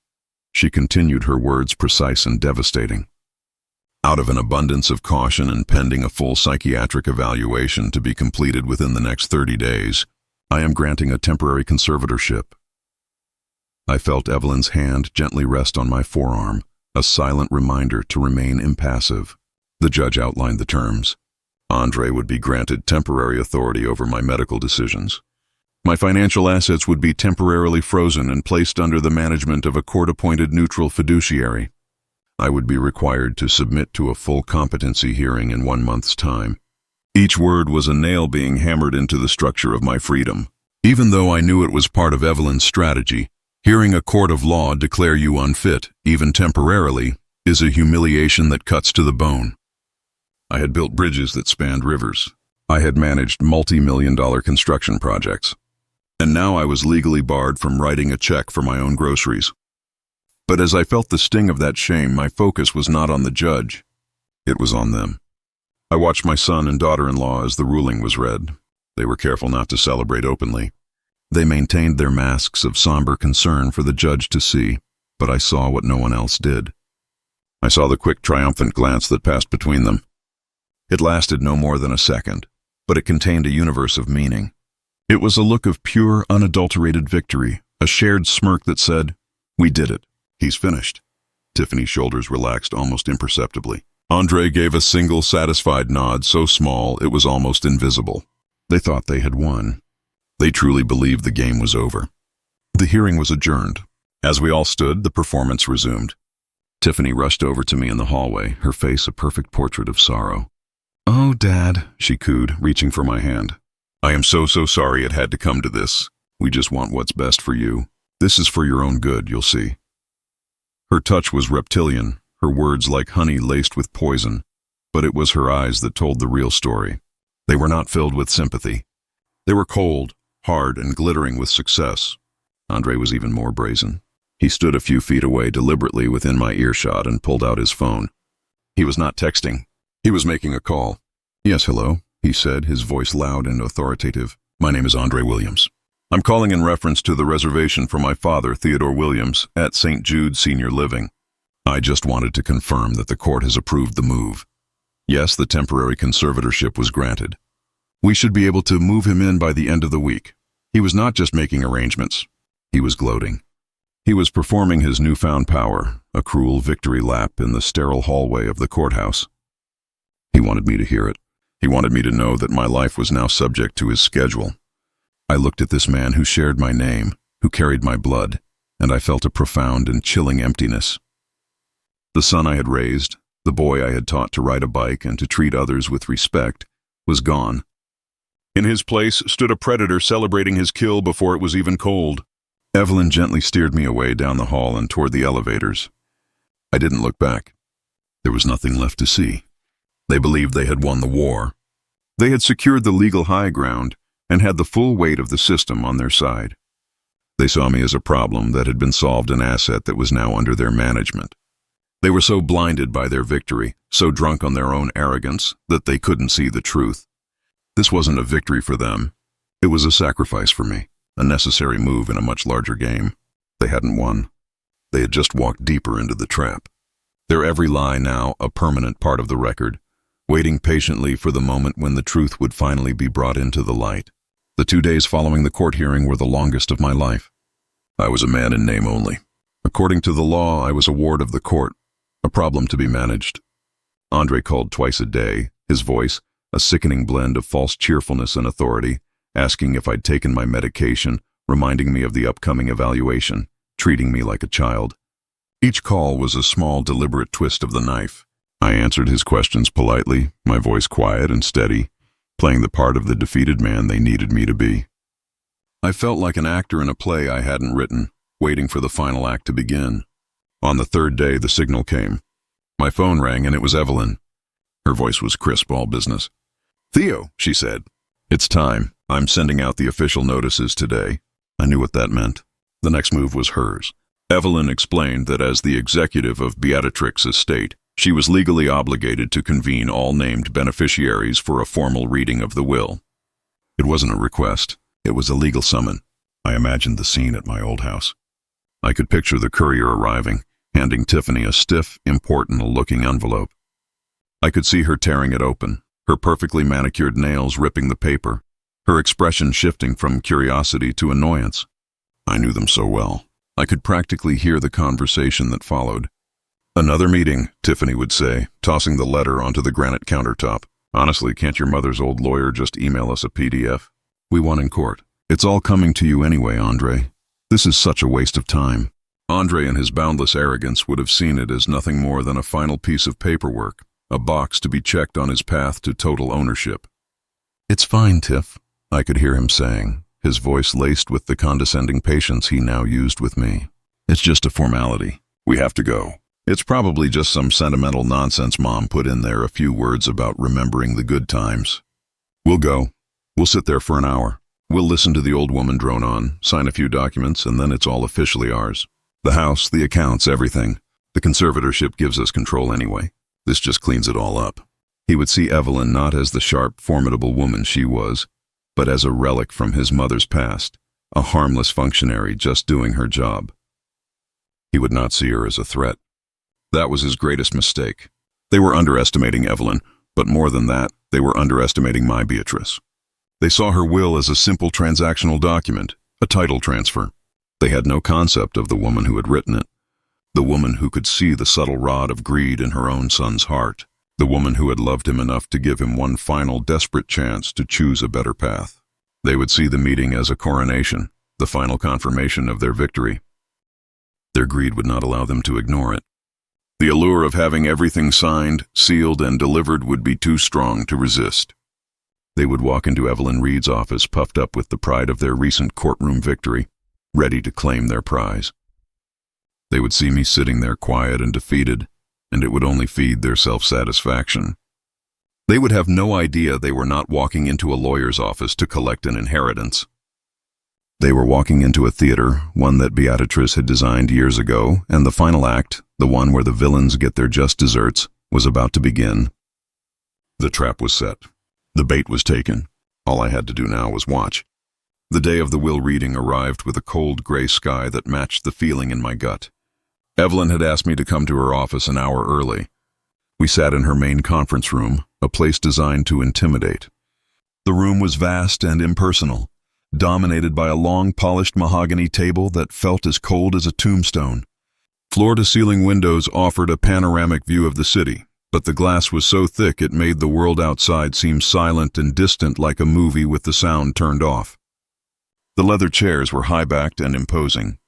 She continued, her words precise and devastating. "Out of an abundance of caution and pending a full psychiatric evaluation to be completed within the next 30 days, I am granting a temporary conservatorship." I felt Evelyn's hand gently rest on my forearm, a silent reminder to remain impassive. The judge outlined the terms. Andre would be granted temporary authority over my medical decisions. My financial assets would be temporarily frozen and placed under the management of a court-appointed neutral fiduciary. I would be required to submit to a full competency hearing in 1 month's time. Each word was a nail being hammered into the structure of my freedom. Even though I knew it was part of Evelyn's strategy, hearing a court of law declare you unfit, even temporarily, is a humiliation that cuts to the bone. I had built bridges that spanned rivers. I had managed multi-million-dollar construction projects. And now I was legally barred from writing a check for my own groceries. But as I felt the sting of that shame, my focus was not on the judge. It was on them. I watched my son and daughter-in-law as the ruling was read. They were careful not to celebrate openly. They maintained their masks of somber concern for the judge to see, but I saw what no one else did. I saw the quick, triumphant glance that passed between them. It lasted no more than a second, but it contained a universe of meaning. It was a look of pure, unadulterated victory, a shared smirk that said, "We did it. He's finished." Tiffany's shoulders relaxed almost imperceptibly. Andre gave a single satisfied nod so small it was almost invisible. They thought they had won. They truly believed the game was over. The hearing was adjourned. As we all stood, the performance resumed. Tiffany rushed over to me in the hallway, her face a perfect portrait of sorrow. "Oh, Dad," she cooed, reaching for my hand. "I am so sorry it had to come to this. We just want what's best for you. This is for your own good, you'll see." Her touch was reptilian, her words like honey laced with poison, but it was her eyes that told the real story. They were not filled with sympathy. They were cold, hard, and glittering with success. Andre was even more brazen. He stood a few feet away deliberately within my earshot and pulled out his phone. He was not texting. He was making a call. "Yes, hello," he said, his voice loud and authoritative. "My name is Andre Williams. I'm calling in reference to the reservation for my father, Theodore Williams, at St. Jude Senior Living. I just wanted to confirm that the court has approved the move. Yes, the temporary conservatorship was granted. We should be able to move him in by the end of the week." He was not just making arrangements. He was gloating. He was performing his newfound power, a cruel victory lap in the sterile hallway of the courthouse. He wanted me to hear it. He wanted me to know that my life was now subject to his schedule. I looked at this man who shared my name, who carried my blood, and I felt a profound and chilling emptiness. The son I had raised, the boy I had taught to ride a bike and to treat others with respect, was gone. In his place stood a predator celebrating his kill before it was even cold. Evelyn gently steered me away down the hall and toward the elevators. I didn't look back. There was nothing left to see. They believed they had won the war. They had secured the legal high ground and had the full weight of the system on their side. They saw me as a problem that had been solved, an asset that was now under their management. They were so blinded by their victory, so drunk on their own arrogance, that they couldn't see the truth. This wasn't a victory for them. It was a sacrifice for me, a necessary move in a much larger game. They hadn't won. They had just walked deeper into the trap. Their every lie now a permanent part of the record, waiting patiently for the moment when the truth would finally be brought into the light. The 2 days following the court hearing were the longest of my life. I was a man in name only. According to the law, I was a ward of the court, a problem to be managed. Andre called twice a day, his voice, a sickening blend of false cheerfulness and authority, asking if I'd taken my medication, reminding me of the upcoming evaluation, treating me like a child. Each call was a small, deliberate twist of the knife. I answered his questions politely, my voice quiet and steady, playing the part of the defeated man they needed me to be. I felt like an actor in a play I hadn't written, waiting for the final act to begin. On the third day, the signal came. My phone rang and it was Evelyn. Her voice was crisp, all business. "Theo," she said. "It's time. I'm sending out the official notices today." I knew what that meant. The next move was hers. Evelyn explained that as the executive of Beatrix's estate, she was legally obligated to convene all named beneficiaries for a formal reading of the will. It wasn't a request. It was a legal summon. I imagined the scene at my old house. I could picture the courier arriving, handing Tiffany a stiff, important-looking envelope. I could see her tearing it open, her perfectly manicured nails ripping the paper, her expression shifting from curiosity to annoyance. I knew them so well. I could practically hear the conversation that followed. "Another meeting," Tiffany would say, tossing the letter onto the granite countertop. "Honestly, can't your mother's old lawyer just email us a PDF? We won in court. It's all coming to you anyway, Andre. This is such a waste of time." Andre, in his boundless arrogance, would have seen it as nothing more than a final piece of paperwork, a box to be checked on his path to total ownership. "It's fine, Tiff," I could hear him saying, his voice laced with the condescending patience he now used with me. "It's just a formality. We have to go. It's probably just some sentimental nonsense Mom put in there, a few words about remembering the good times. We'll go. We'll sit there for an hour. We'll listen to the old woman drone on, sign a few documents, and then it's all officially ours. The house, the accounts, everything. The conservatorship gives us control anyway. This just cleans it all up." He would see Evelyn not as the sharp, formidable woman she was, but as a relic from his mother's past, a harmless functionary just doing her job. He would not see her as a threat. That was his greatest mistake. They were underestimating Evelyn, but more than that, they were underestimating my Beatrice. They saw her will as a simple transactional document, a title transfer. They had no concept of the woman who had written it, the woman who could see the subtle rod of greed in her own son's heart, the woman who had loved him enough to give him one final desperate chance to choose a better path. They would see the meeting as a coronation, the final confirmation of their victory. Their greed would not allow them to ignore it. The allure of having everything signed, sealed, and delivered would be too strong to resist. They would walk into Evelyn Reed's office puffed up with the pride of their recent courtroom victory, ready to claim their prize. They would see me sitting there quiet and defeated, and it would only feed their self-satisfaction. They would have no idea they were not walking into a lawyer's office to collect an inheritance. They were walking into a theater, one that Beatrice had designed years ago, and the final act, the one where the villains get their just desserts, was about to begin. The trap was set. The bait was taken. All I had to do now was watch. The day of the will reading arrived with a cold gray sky that matched the feeling in my gut. Evelyn had asked me to come to her office an hour early. We sat in her main conference room, a place designed to intimidate. The room was vast and impersonal, dominated by a long polished mahogany table that felt as cold as a tombstone. Floor-to-ceiling windows offered a panoramic view of the city, but the glass was so thick it made the world outside seem silent and distant, like a movie with the sound turned off. The leather chairs were high-backed and imposing.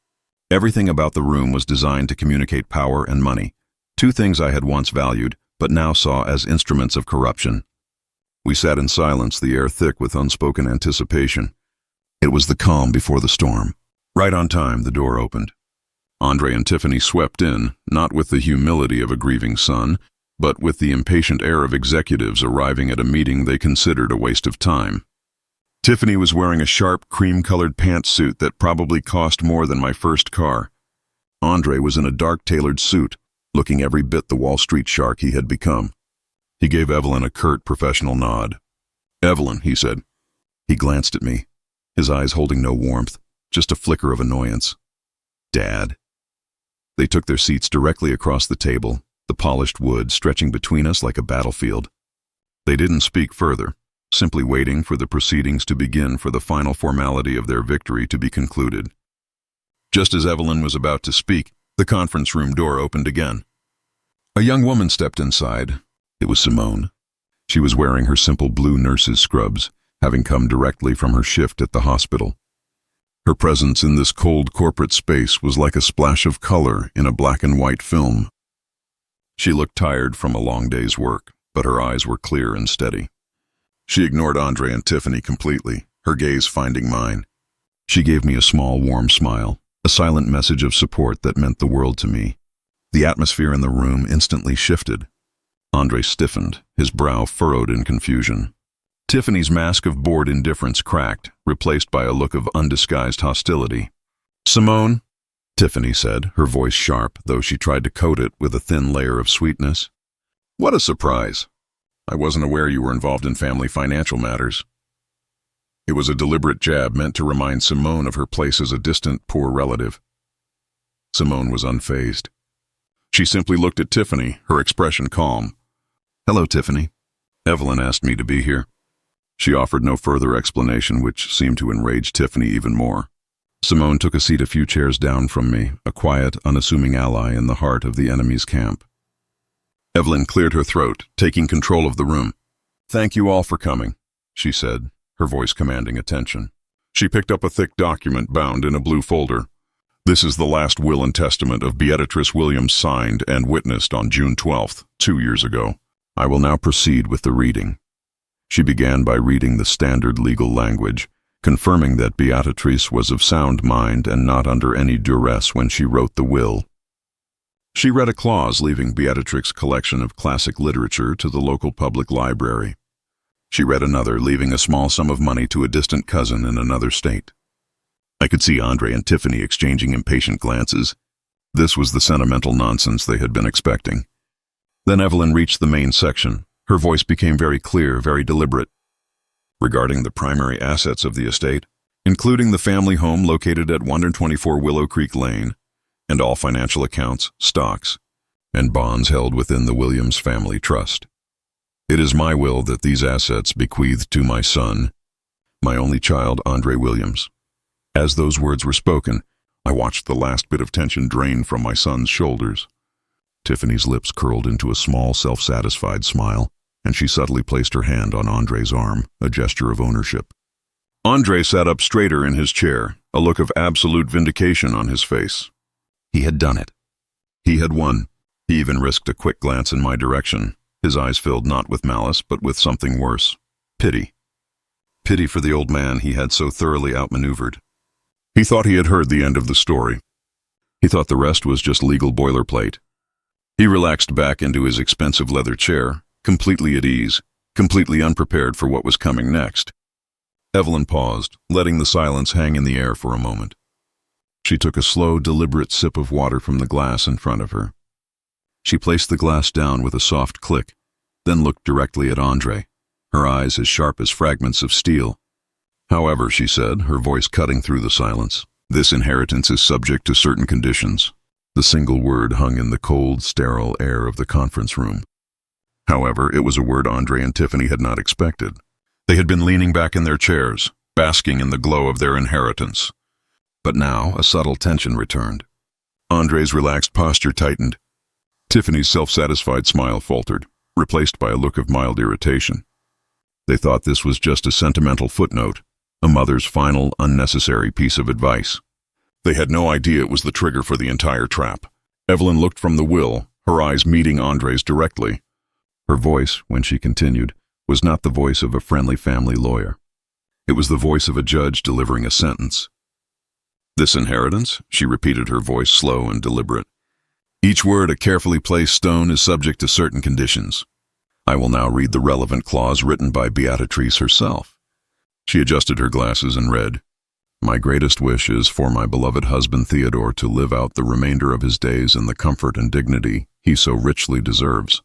Everything about the room was designed to communicate power and money, two things I had once valued, but now saw as instruments of corruption. We sat in silence, the air thick with unspoken anticipation. It was the calm before the storm. Right on time, the door opened. Andre and Tiffany swept in, not with the humility of a grieving son, but with the impatient air of executives arriving at a meeting they considered a waste of time. Tiffany was wearing a sharp, cream-colored pantsuit that probably cost more than my first car. Andre was in a dark-tailored suit, looking every bit the Wall Street shark he had become. He gave Evelyn a curt, professional nod. "Evelyn," he said. He glanced at me, his eyes holding no warmth, just a flicker of annoyance. "Dad." They took their seats directly across the table, the polished wood stretching between us like a battlefield. They didn't speak further, simply waiting for the proceedings to begin, for the final formality of their victory to be concluded. Just as Evelyn was about to speak, the conference room door opened again. A young woman stepped inside. It was Simone. She was wearing her simple blue nurse's scrubs, having come directly from her shift at the hospital. Her presence in this cold corporate space was like a splash of color in a black and white film. She looked tired from a long day's work, but her eyes were clear and steady. She ignored Andre and Tiffany completely, her gaze finding mine. She gave me a small, warm smile, a silent message of support that meant the world to me. The atmosphere in the room instantly shifted. Andre stiffened, his brow furrowed in confusion. Tiffany's mask of bored indifference cracked, replaced by a look of undisguised hostility. "Simone," Tiffany said, her voice sharp, though she tried to coat it with a thin layer of sweetness. "What a surprise. I wasn't aware you were involved in family financial matters." It was a deliberate jab meant to remind Simone of her place as a distant, poor relative. Simone was unfazed. She simply looked at Tiffany, her expression calm. "Hello, Tiffany. Evelyn asked me to be here." She offered no further explanation, which seemed to enrage Tiffany even more. Simone took a seat a few chairs down from me, a quiet, unassuming ally in the heart of the enemy's camp. Evelyn cleared her throat, taking control of the room. "Thank you all for coming," she said, her voice commanding attention. She picked up a thick document bound in a blue folder. "This is the last will and testament of Beatrice Williams, signed and witnessed on June 12th, 2 years ago. I will now proceed with the reading." She began by reading the standard legal language, confirming that Beatrice was of sound mind and not under any duress when she wrote the will. She read a clause leaving Beatrix's collection of classic literature to the local public library. She read another, leaving a small sum of money to a distant cousin in another state. I could see Andre and Tiffany exchanging impatient glances. This was the sentimental nonsense they had been expecting. Then Evelyn reached the main section. Her voice became very clear, very deliberate. "Regarding the primary assets of the estate, including the family home located at 124 Willow Creek Lane, and all financial accounts, stocks, and bonds held within the Williams Family Trust. It is my will that these assets bequeathed to my son, my only child, Andre Williams." As those words were spoken, I watched the last bit of tension drain from my son's shoulders. Tiffany's lips curled into a small, self-satisfied smile, and she subtly placed her hand on Andre's arm, a gesture of ownership. Andre sat up straighter in his chair, a look of absolute vindication on his face. He had done it. He had won. He even risked a quick glance in my direction, his eyes filled not with malice, but with something worse. Pity. Pity for the old man he had so thoroughly outmaneuvered. He thought he had heard the end of the story. He thought the rest was just legal boilerplate. He relaxed back into his expensive leather chair, completely at ease, completely unprepared for what was coming next. Evelyn paused, letting the silence hang in the air for a moment. She took a slow, deliberate sip of water from the glass in front of her. She placed the glass down with a soft click, then looked directly at Andre, her eyes as sharp as fragments of steel. "However," she said, her voice cutting through the silence, "this inheritance is subject to certain conditions." The single word hung in the cold, sterile air of the conference room. However, it was a word Andre and Tiffany had not expected. They had been leaning back in their chairs, basking in the glow of their inheritance. But now a subtle tension returned. Andre's relaxed posture tightened. Tiffany's self-satisfied smile faltered, replaced by a look of mild irritation. They thought this was just a sentimental footnote, a mother's final, unnecessary piece of advice. They had no idea it was the trigger for the entire trap. Evelyn looked from the will, her eyes meeting Andre's directly. Her voice, when she continued, was not the voice of a friendly family lawyer. It was the voice of a judge delivering a sentence. "This inheritance," she repeated, her voice slow and deliberate. "Each word a carefully placed stone is subject to certain conditions." I will now read the relevant clause written by Beatrice herself. She adjusted her glasses and read, "My greatest wish is for my beloved husband Theodore to live out the remainder of his days in the comfort and dignity he so richly deserves.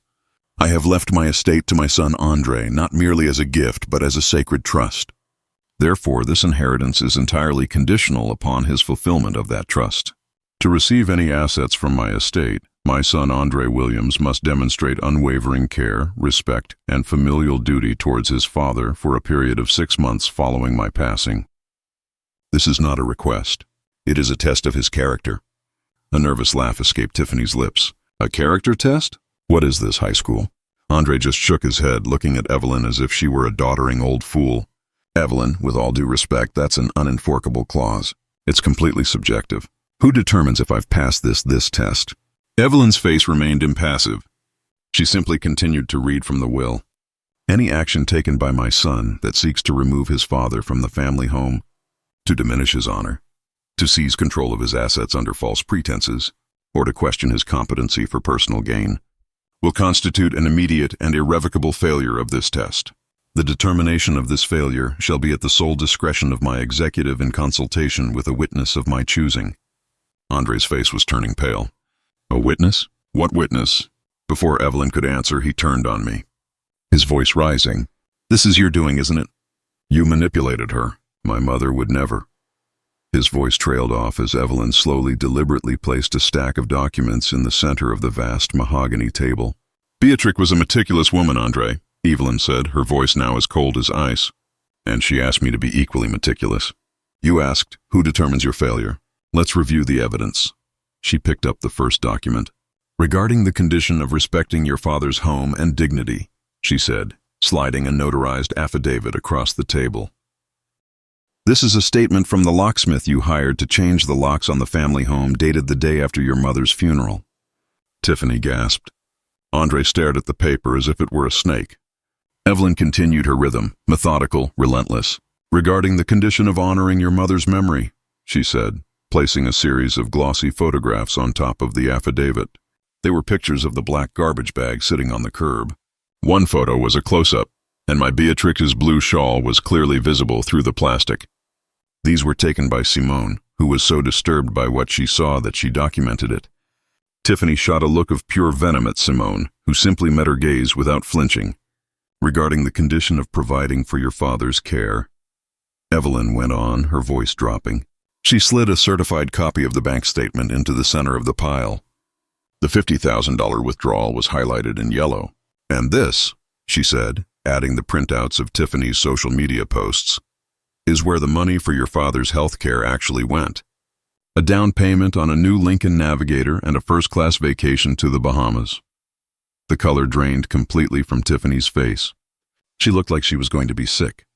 I have left my estate to my son Andre, not merely as a gift, but as a sacred trust. Therefore, this inheritance is entirely conditional upon his fulfillment of that trust. To receive any assets from my estate, my son Andre Williams must demonstrate unwavering care, respect, and familial duty towards his father for a period of 6 months following my passing. This is not a request. It is a test of his character." A nervous laugh escaped Tiffany's lips. "A character test? What is this, high school?" Andre just shook his head, looking at Evelyn as if she were a doddering old fool. "Evelyn, with all due respect, that's an unenforceable clause. It's completely subjective. Who determines if I've passed this test? Evelyn's face remained impassive. She simply continued to read from the will. Any action taken by my son that seeks to remove his father from the family home, to diminish his honor, to seize control of his assets under false pretenses, or to question his competency for personal gain, will constitute an immediate and irrevocable failure of this test. The determination of this failure shall be at the sole discretion of my executive in consultation with a witness of my choosing. Andre's face was turning pale. A witness? What witness? Before Evelyn could answer, he turned on me, his voice rising. This is your doing, isn't it? You manipulated her. My mother would never. His voice trailed off as Evelyn slowly, deliberately placed a stack of documents in the center of the vast mahogany table. Beatrix was a meticulous woman, Andre, Evelyn said, her voice now as cold as ice. And she asked me to be equally meticulous. You asked, who determines your failure? Let's review the evidence. She picked up the first document. Regarding the condition of respecting your father's home and dignity, she said, sliding a notarized affidavit across the table. This is a statement from the locksmith you hired to change the locks on the family home, dated the day after your mother's funeral. Tiffany gasped. Andre stared at the paper as if it were a snake. Evelyn continued her rhythm, methodical, relentless. Regarding the condition of honoring your mother's memory, she said, placing a series of glossy photographs on top of the affidavit. They were pictures of the black garbage bag sitting on the curb. One photo was a close-up, and my Beatrix's blue shawl was clearly visible through the plastic. These were taken by Simone, who was so disturbed by what she saw that she documented it. Tiffany shot a look of pure venom at Simone, who simply met her gaze without flinching. Regarding the condition of providing for your father's care, Evelyn went on, her voice dropping. She slid a certified copy of the bank statement into the center of the pile. The $50,000 withdrawal was highlighted in yellow. And this, she said, adding the printouts of Tiffany's social media posts, is where the money for your father's health care actually went. A down payment on a new Lincoln Navigator and a first-class vacation to the Bahamas. The color drained completely from Tiffany's face. She looked like she was going to be sick.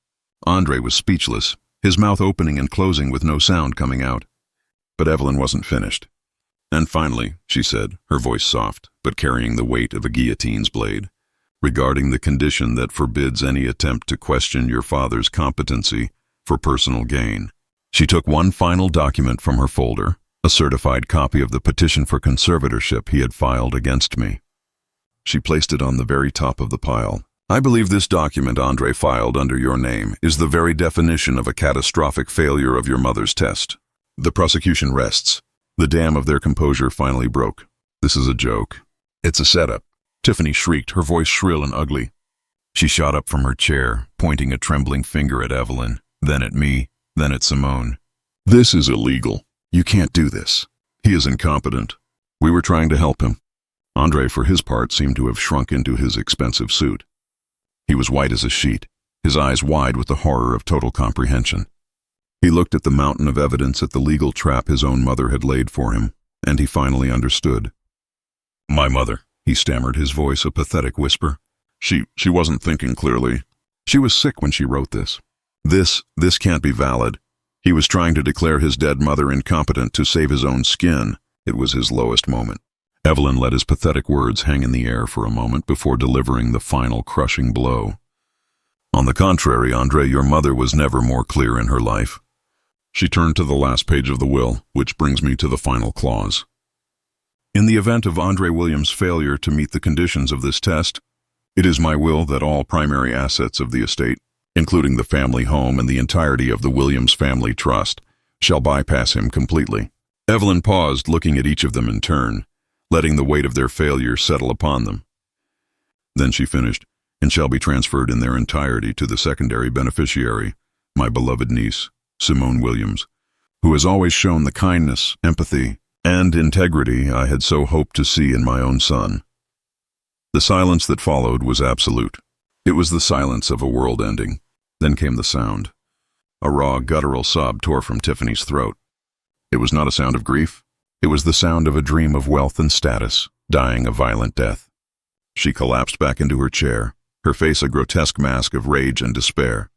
Andre was speechless, his mouth opening and closing with no sound coming out. But Evelyn wasn't finished. And finally, she said, her voice soft, but carrying the weight of a guillotine's blade, regarding the condition that forbids any attempt to question your father's competency for personal gain. She took one final document from her folder, a certified copy of the petition for conservatorship he had filed against me. She placed it on the very top of the pile. I believe this document Andre filed under your name is the very definition of a catastrophic failure of your mother's test. The prosecution rests. The dam of their composure finally broke. This is a joke. It's a setup. Tiffany shrieked, her voice shrill and ugly. She shot up from her chair, pointing a trembling finger at Evelyn, then at me, then at Simone. This is illegal. You can't do this. He is incompetent. We were trying to help him. Andre, for his part, seemed to have shrunk into his expensive suit. He was white as a sheet, his eyes wide with the horror of total comprehension. He looked at the mountain of evidence at the legal trap his own mother had laid for him, and he finally understood. My mother, he stammered, his voice a pathetic whisper. She wasn't thinking clearly. She was sick when she wrote this. This can't be valid. He was trying to declare his dead mother incompetent to save his own skin. It was his lowest moment. Evelyn let his pathetic words hang in the air for a moment before delivering the final crushing blow. On the contrary, Andre, your mother was never more clear in her life. She turned to the last page of the will, which brings me to the final clause. In the event of Andre Williams' failure to meet the conditions of this test, it is my will that all primary assets of the estate, including the family home and the entirety of the Williams family trust, shall bypass him completely. Evelyn paused, looking at each of them in turn, letting the weight of their failure settle upon them. Then she finished, and shall be transferred in their entirety to the secondary beneficiary, my beloved niece, Simone Williams, who has always shown the kindness, empathy, and integrity I had so hoped to see in my own son. The silence that followed was absolute. It was the silence of a world ending. Then came the sound. A raw, guttural sob tore from Tiffany's throat. It was not a sound of grief. It was the sound of a dream of wealth and status, dying a violent death. She collapsed back into her chair, her face a grotesque mask of rage and despair.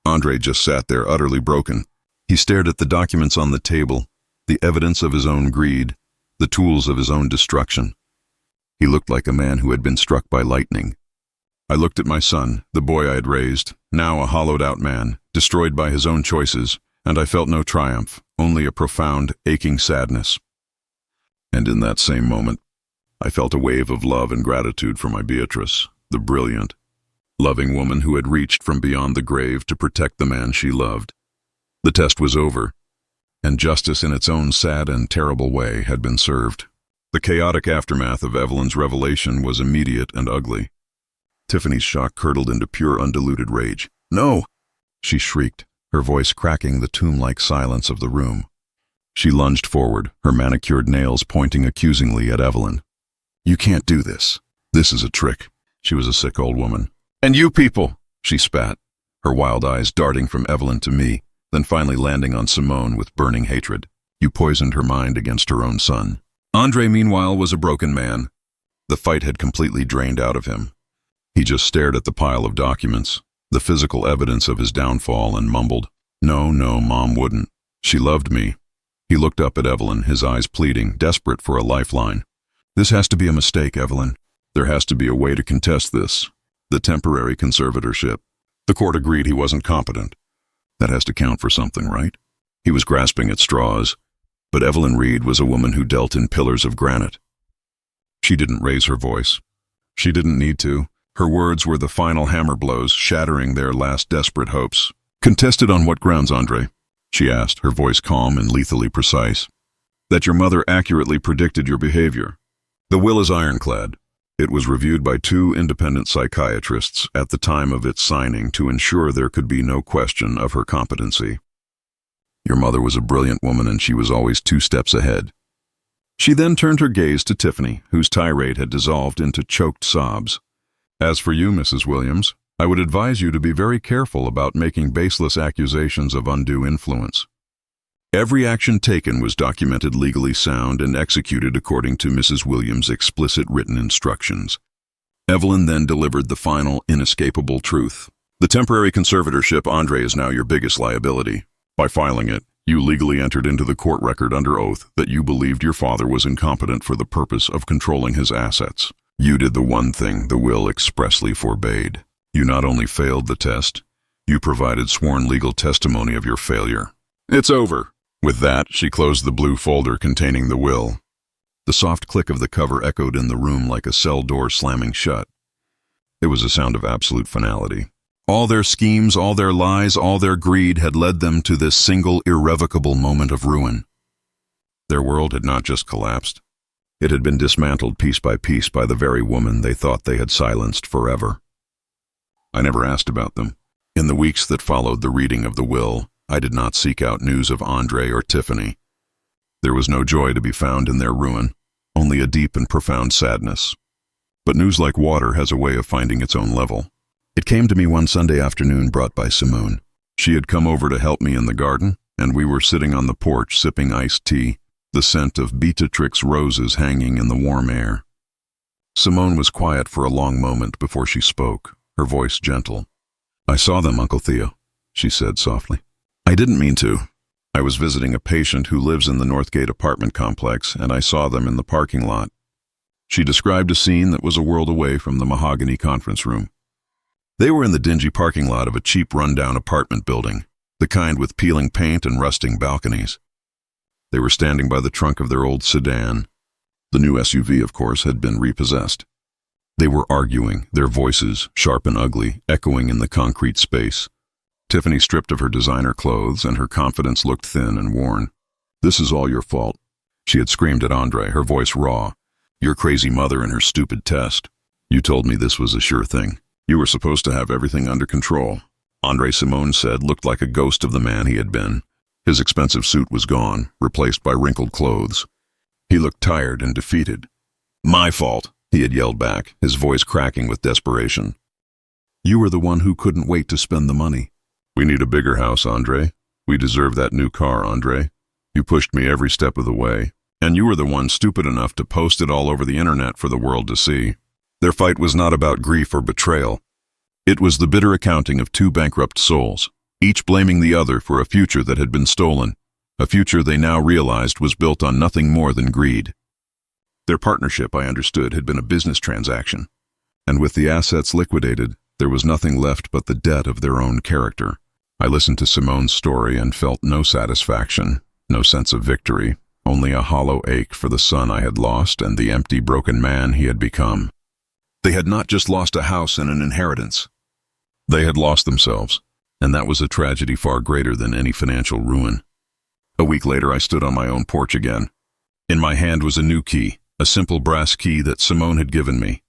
Andre just sat there utterly broken. He stared at the documents on the table, the evidence of his own greed, the tools of his own destruction. He looked like a man who had been struck by lightning. I looked at my son, the boy I had raised, now a hollowed-out man, destroyed by his own choices, and I felt no triumph, only a profound, aching sadness. And in that same moment, I felt a wave of love and gratitude for my Beatrice, the brilliant, loving woman who had reached from beyond the grave to protect the man she loved. The test was over, and justice in its own sad and terrible way had been served. The chaotic aftermath of Evelyn's revelation was immediate and ugly. Tiffany's shock curdled into pure undiluted rage. "No!" she shrieked, her voice cracking the tomb-like silence of the room. She lunged forward, her manicured nails pointing accusingly at Evelyn. "You can't do this. This is a trick." She was a sick old woman. "And you people!" she spat, her wild eyes darting from Evelyn to me, then finally landing on Simone with burning hatred. "You poisoned her mind against her own son." Andre, meanwhile, was a broken man. The fight had completely drained out of him. He just stared at the pile of documents, the physical evidence of his downfall, and mumbled, No, Mom wouldn't. She loved me." He looked up at Evelyn, his eyes pleading, desperate for a lifeline. "This has to be a mistake, Evelyn. There has to be a way to contest this. The temporary conservatorship. The court agreed he wasn't competent. That has to count for something, right?" He was grasping at straws, but Evelyn Reed was a woman who dealt in pillars of granite. She didn't raise her voice. She didn't need to. Her words were the final hammer blows, shattering their last desperate hopes. "Contested on what grounds, Andre?" she asked, her voice calm and lethally precise. "That your mother accurately predicted your behavior. The will is ironclad. It was reviewed by 2 independent psychiatrists at the time of its signing to ensure there could be no question of her competency. Your mother was a brilliant woman, and she was always 2 steps ahead." She then turned her gaze to Tiffany, whose tirade had dissolved into choked sobs. "As for you, Mrs. Williams, I would advise you to be very careful about making baseless accusations of undue influence. Every action taken was documented legally sound and executed according to Mrs. Williams' explicit written instructions." Evelyn then delivered the final, inescapable truth. "The temporary conservatorship, Andre, is now your biggest liability. By filing it, you legally entered into the court record under oath that you believed your father was incompetent for the purpose of controlling his assets. You did the one thing the will expressly forbade. You not only failed the test, you provided sworn legal testimony of your failure. It's over." With that, she closed the blue folder containing the will. The soft click of the cover echoed in the room like a cell door slamming shut. It was a sound of absolute finality. All their schemes, all their lies, all their greed had led them to this single irrevocable moment of ruin. Their world had not just collapsed. It had been dismantled piece by the very woman they thought they had silenced forever. I never asked about them. In the weeks that followed the reading of the will, I did not seek out news of Andre or Tiffany. There was no joy to be found in their ruin, only a deep and profound sadness. But news like water has a way of finding its own level. It came to me one Sunday afternoon brought by Simone. She had come over to help me in the garden, and we were sitting on the porch sipping iced tea, the scent of Beatrix roses hanging in the warm air. Simone was quiet for a long moment before she spoke, her voice gentle. "I saw them, Uncle Theo," she said softly. "I didn't mean to. I was visiting a patient who lives in the Northgate apartment complex, and I saw them in the parking lot." She described a scene that was a world away from the mahogany conference room. They were in the dingy parking lot of a cheap rundown apartment building, the kind with peeling paint and rusting balconies. They were standing by the trunk of their old sedan. The new SUV, of course, had been repossessed. They were arguing, their voices, sharp and ugly, echoing in the concrete space. Tiffany stripped of her designer clothes, and her confidence looked thin and worn. "This is all your fault," she had screamed at Andre, her voice raw. "Your crazy mother and her stupid test. You told me this was a sure thing. You were supposed to have everything under control." Andre, Simone said, looked like a ghost of the man he had been. His expensive suit was gone, replaced by wrinkled clothes. He looked tired and defeated. "My fault," he had yelled back, his voice cracking with desperation. "You were the one who couldn't wait to spend the money." "We need a bigger house, Andre. We deserve that new car, Andre. You pushed me every step of the way, and you were the one stupid enough to post it all over the internet for the world to see." Their fight was not about grief or betrayal. It was the bitter accounting of 2 bankrupt souls. each blaming the other for a future that had been stolen, a future they now realized was built on nothing more than greed. Their partnership, I understood, had been a business transaction, and with the assets liquidated, there was nothing left but the debt of their own character. I listened to Simone's story and felt no satisfaction, no sense of victory, only a hollow ache for the son I had lost and the empty, broken man he had become. They had not just lost a house and an inheritance. They had lost themselves, and that was a tragedy far greater than any financial ruin. A week later, I stood on my own porch again. In my hand was a new key, a simple brass key that Simone had given me.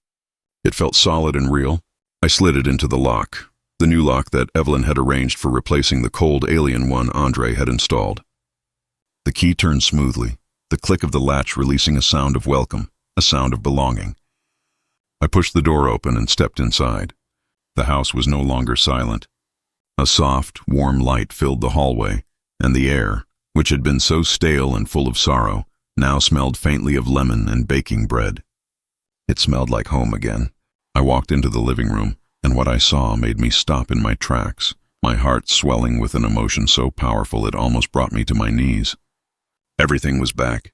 It felt solid and real. I slid it into the lock, the new lock that Evelyn had arranged for replacing the cold alien one Andre had installed. The key turned smoothly, the click of the latch releasing a sound of welcome, a sound of belonging. I pushed the door open and stepped inside. The house was no longer silent. A soft, warm light filled the hallway, and the air, which had been so stale and full of sorrow, now smelled faintly of lemon and baking bread. It smelled like home again. I walked into the living room, and what I saw made me stop in my tracks, my heart swelling with an emotion so powerful it almost brought me to my knees. Everything was back.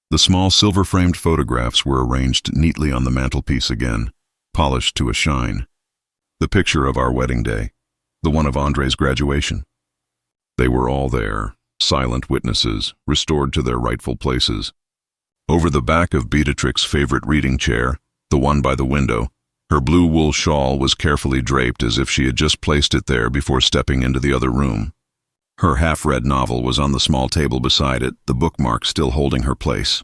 The small silver-framed photographs were arranged neatly on the mantelpiece again, polished to a shine. The picture of our wedding day, the one of Andre's graduation. They were all there, silent witnesses, restored to their rightful places. Over the back of Beatrix's favorite reading chair, the one by the window, her blue wool shawl was carefully draped as if she had just placed it there before stepping into the other room. Her half-read novel was on the small table beside it, the bookmark still holding her place.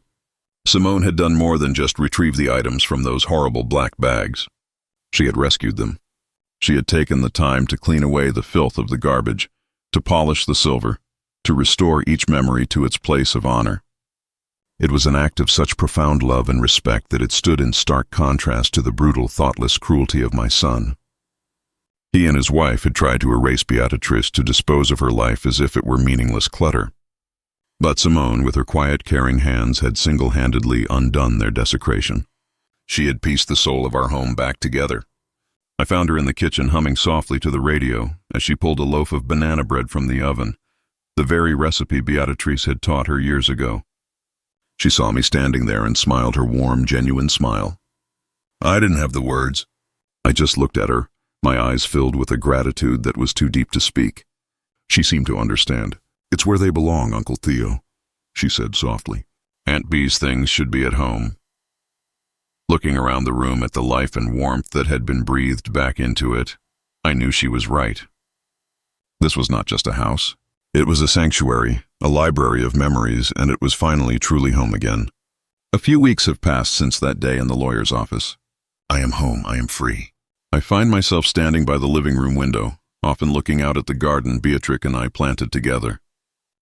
Simone had done more than just retrieve the items from those horrible black bags. She had rescued them. She had taken the time to clean away the filth of the garbage, to polish the silver, to restore each memory to its place of honor. It was an act of such profound love and respect that it stood in stark contrast to the brutal, thoughtless cruelty of my son. He and his wife had tried to erase Beatrice, to dispose of her life as if it were meaningless clutter. But Simone, with her quiet, caring hands, had single-handedly undone their desecration. She had pieced the soul of our home back together. I found her in the kitchen humming softly to the radio as she pulled a loaf of banana bread from the oven, the very recipe Beatrice had taught her years ago. She saw me standing there and smiled her warm, genuine smile. I didn't have the words. I just looked at her, my eyes filled with a gratitude that was too deep to speak. She seemed to understand. "It's where they belong, Uncle Theo," she said softly. "Aunt Bee's things should be at home." Looking around the room at the life and warmth that had been breathed back into it, I knew she was right. This was not just a house. It was a sanctuary, a library of memories, and it was finally truly home again. A few weeks have passed since that day in the lawyer's office. I am home, I am free. I find myself standing by the living room window, often looking out at the garden Beatrix and I planted together.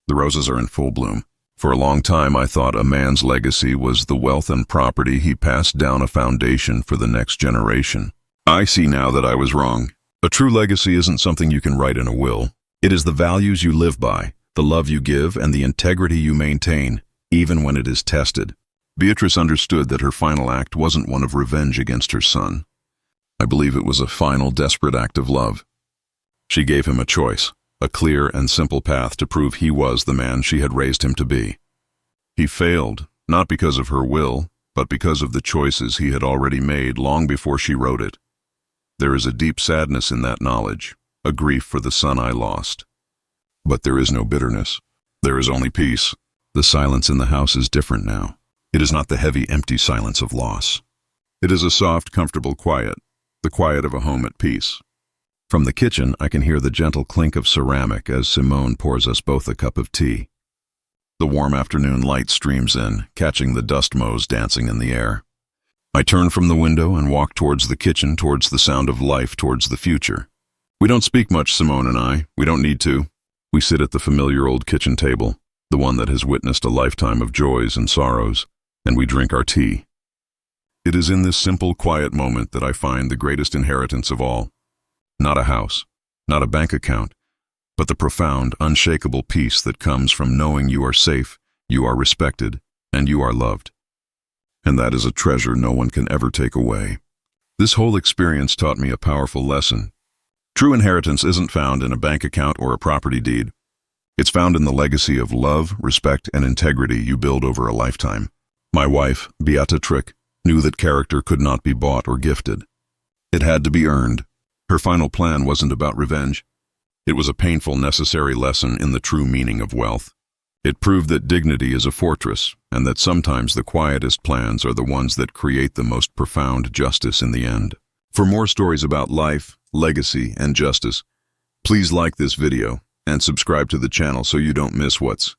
The roses are in full bloom. For a long time I thought a man's legacy was the wealth and property he passed down a foundation for the next generation. I see now that I was wrong. A true legacy isn't something you can write in a will. It is the values you live by, the love you give, and the integrity you maintain, even when it is tested. Beatrice understood that her final act wasn't one of revenge against her son. I believe it was a final, desperate act of love. She gave him a choice, a clear and simple path to prove he was the man she had raised him to be. He failed, not because of her will, but because of the choices he had already made long before she wrote it. There is a deep sadness in that knowledge, a grief for the son I lost. But there is no bitterness. There is only peace. The silence in the house is different now. It is not the heavy, empty silence of loss. It is a soft, comfortable quiet, the quiet of a home at peace. From the kitchen, I can hear the gentle clink of ceramic as Simone pours us both a cup of tea. The warm afternoon light streams in, catching the dust motes dancing in the air. I turn from the window and walk towards the kitchen, towards the sound of life, towards the future. We don't speak much, Simone and I. We don't need to. We sit at the familiar old kitchen table, the one that has witnessed a lifetime of joys and sorrows, and we drink our tea. It is in this simple, quiet moment that I find the greatest inheritance of all. Not a house, not a bank account, but the profound, unshakable peace that comes from knowing you are safe, you are respected, and you are loved. And that is a treasure no one can ever take away. This whole experience taught me a powerful lesson. True inheritance isn't found in a bank account or a property deed. It's found in the legacy of love, respect, and integrity you build over a lifetime. My wife, Beata Trick, knew that character could not be bought or gifted. It had to be earned. Her final plan wasn't about revenge. It was a painful, necessary lesson in the true meaning of wealth. It proved that dignity is a fortress, and that sometimes the quietest plans are the ones that create the most profound justice in the end. For more stories about life, legacy, and justice, please like this video and subscribe to the channel so you don't miss what's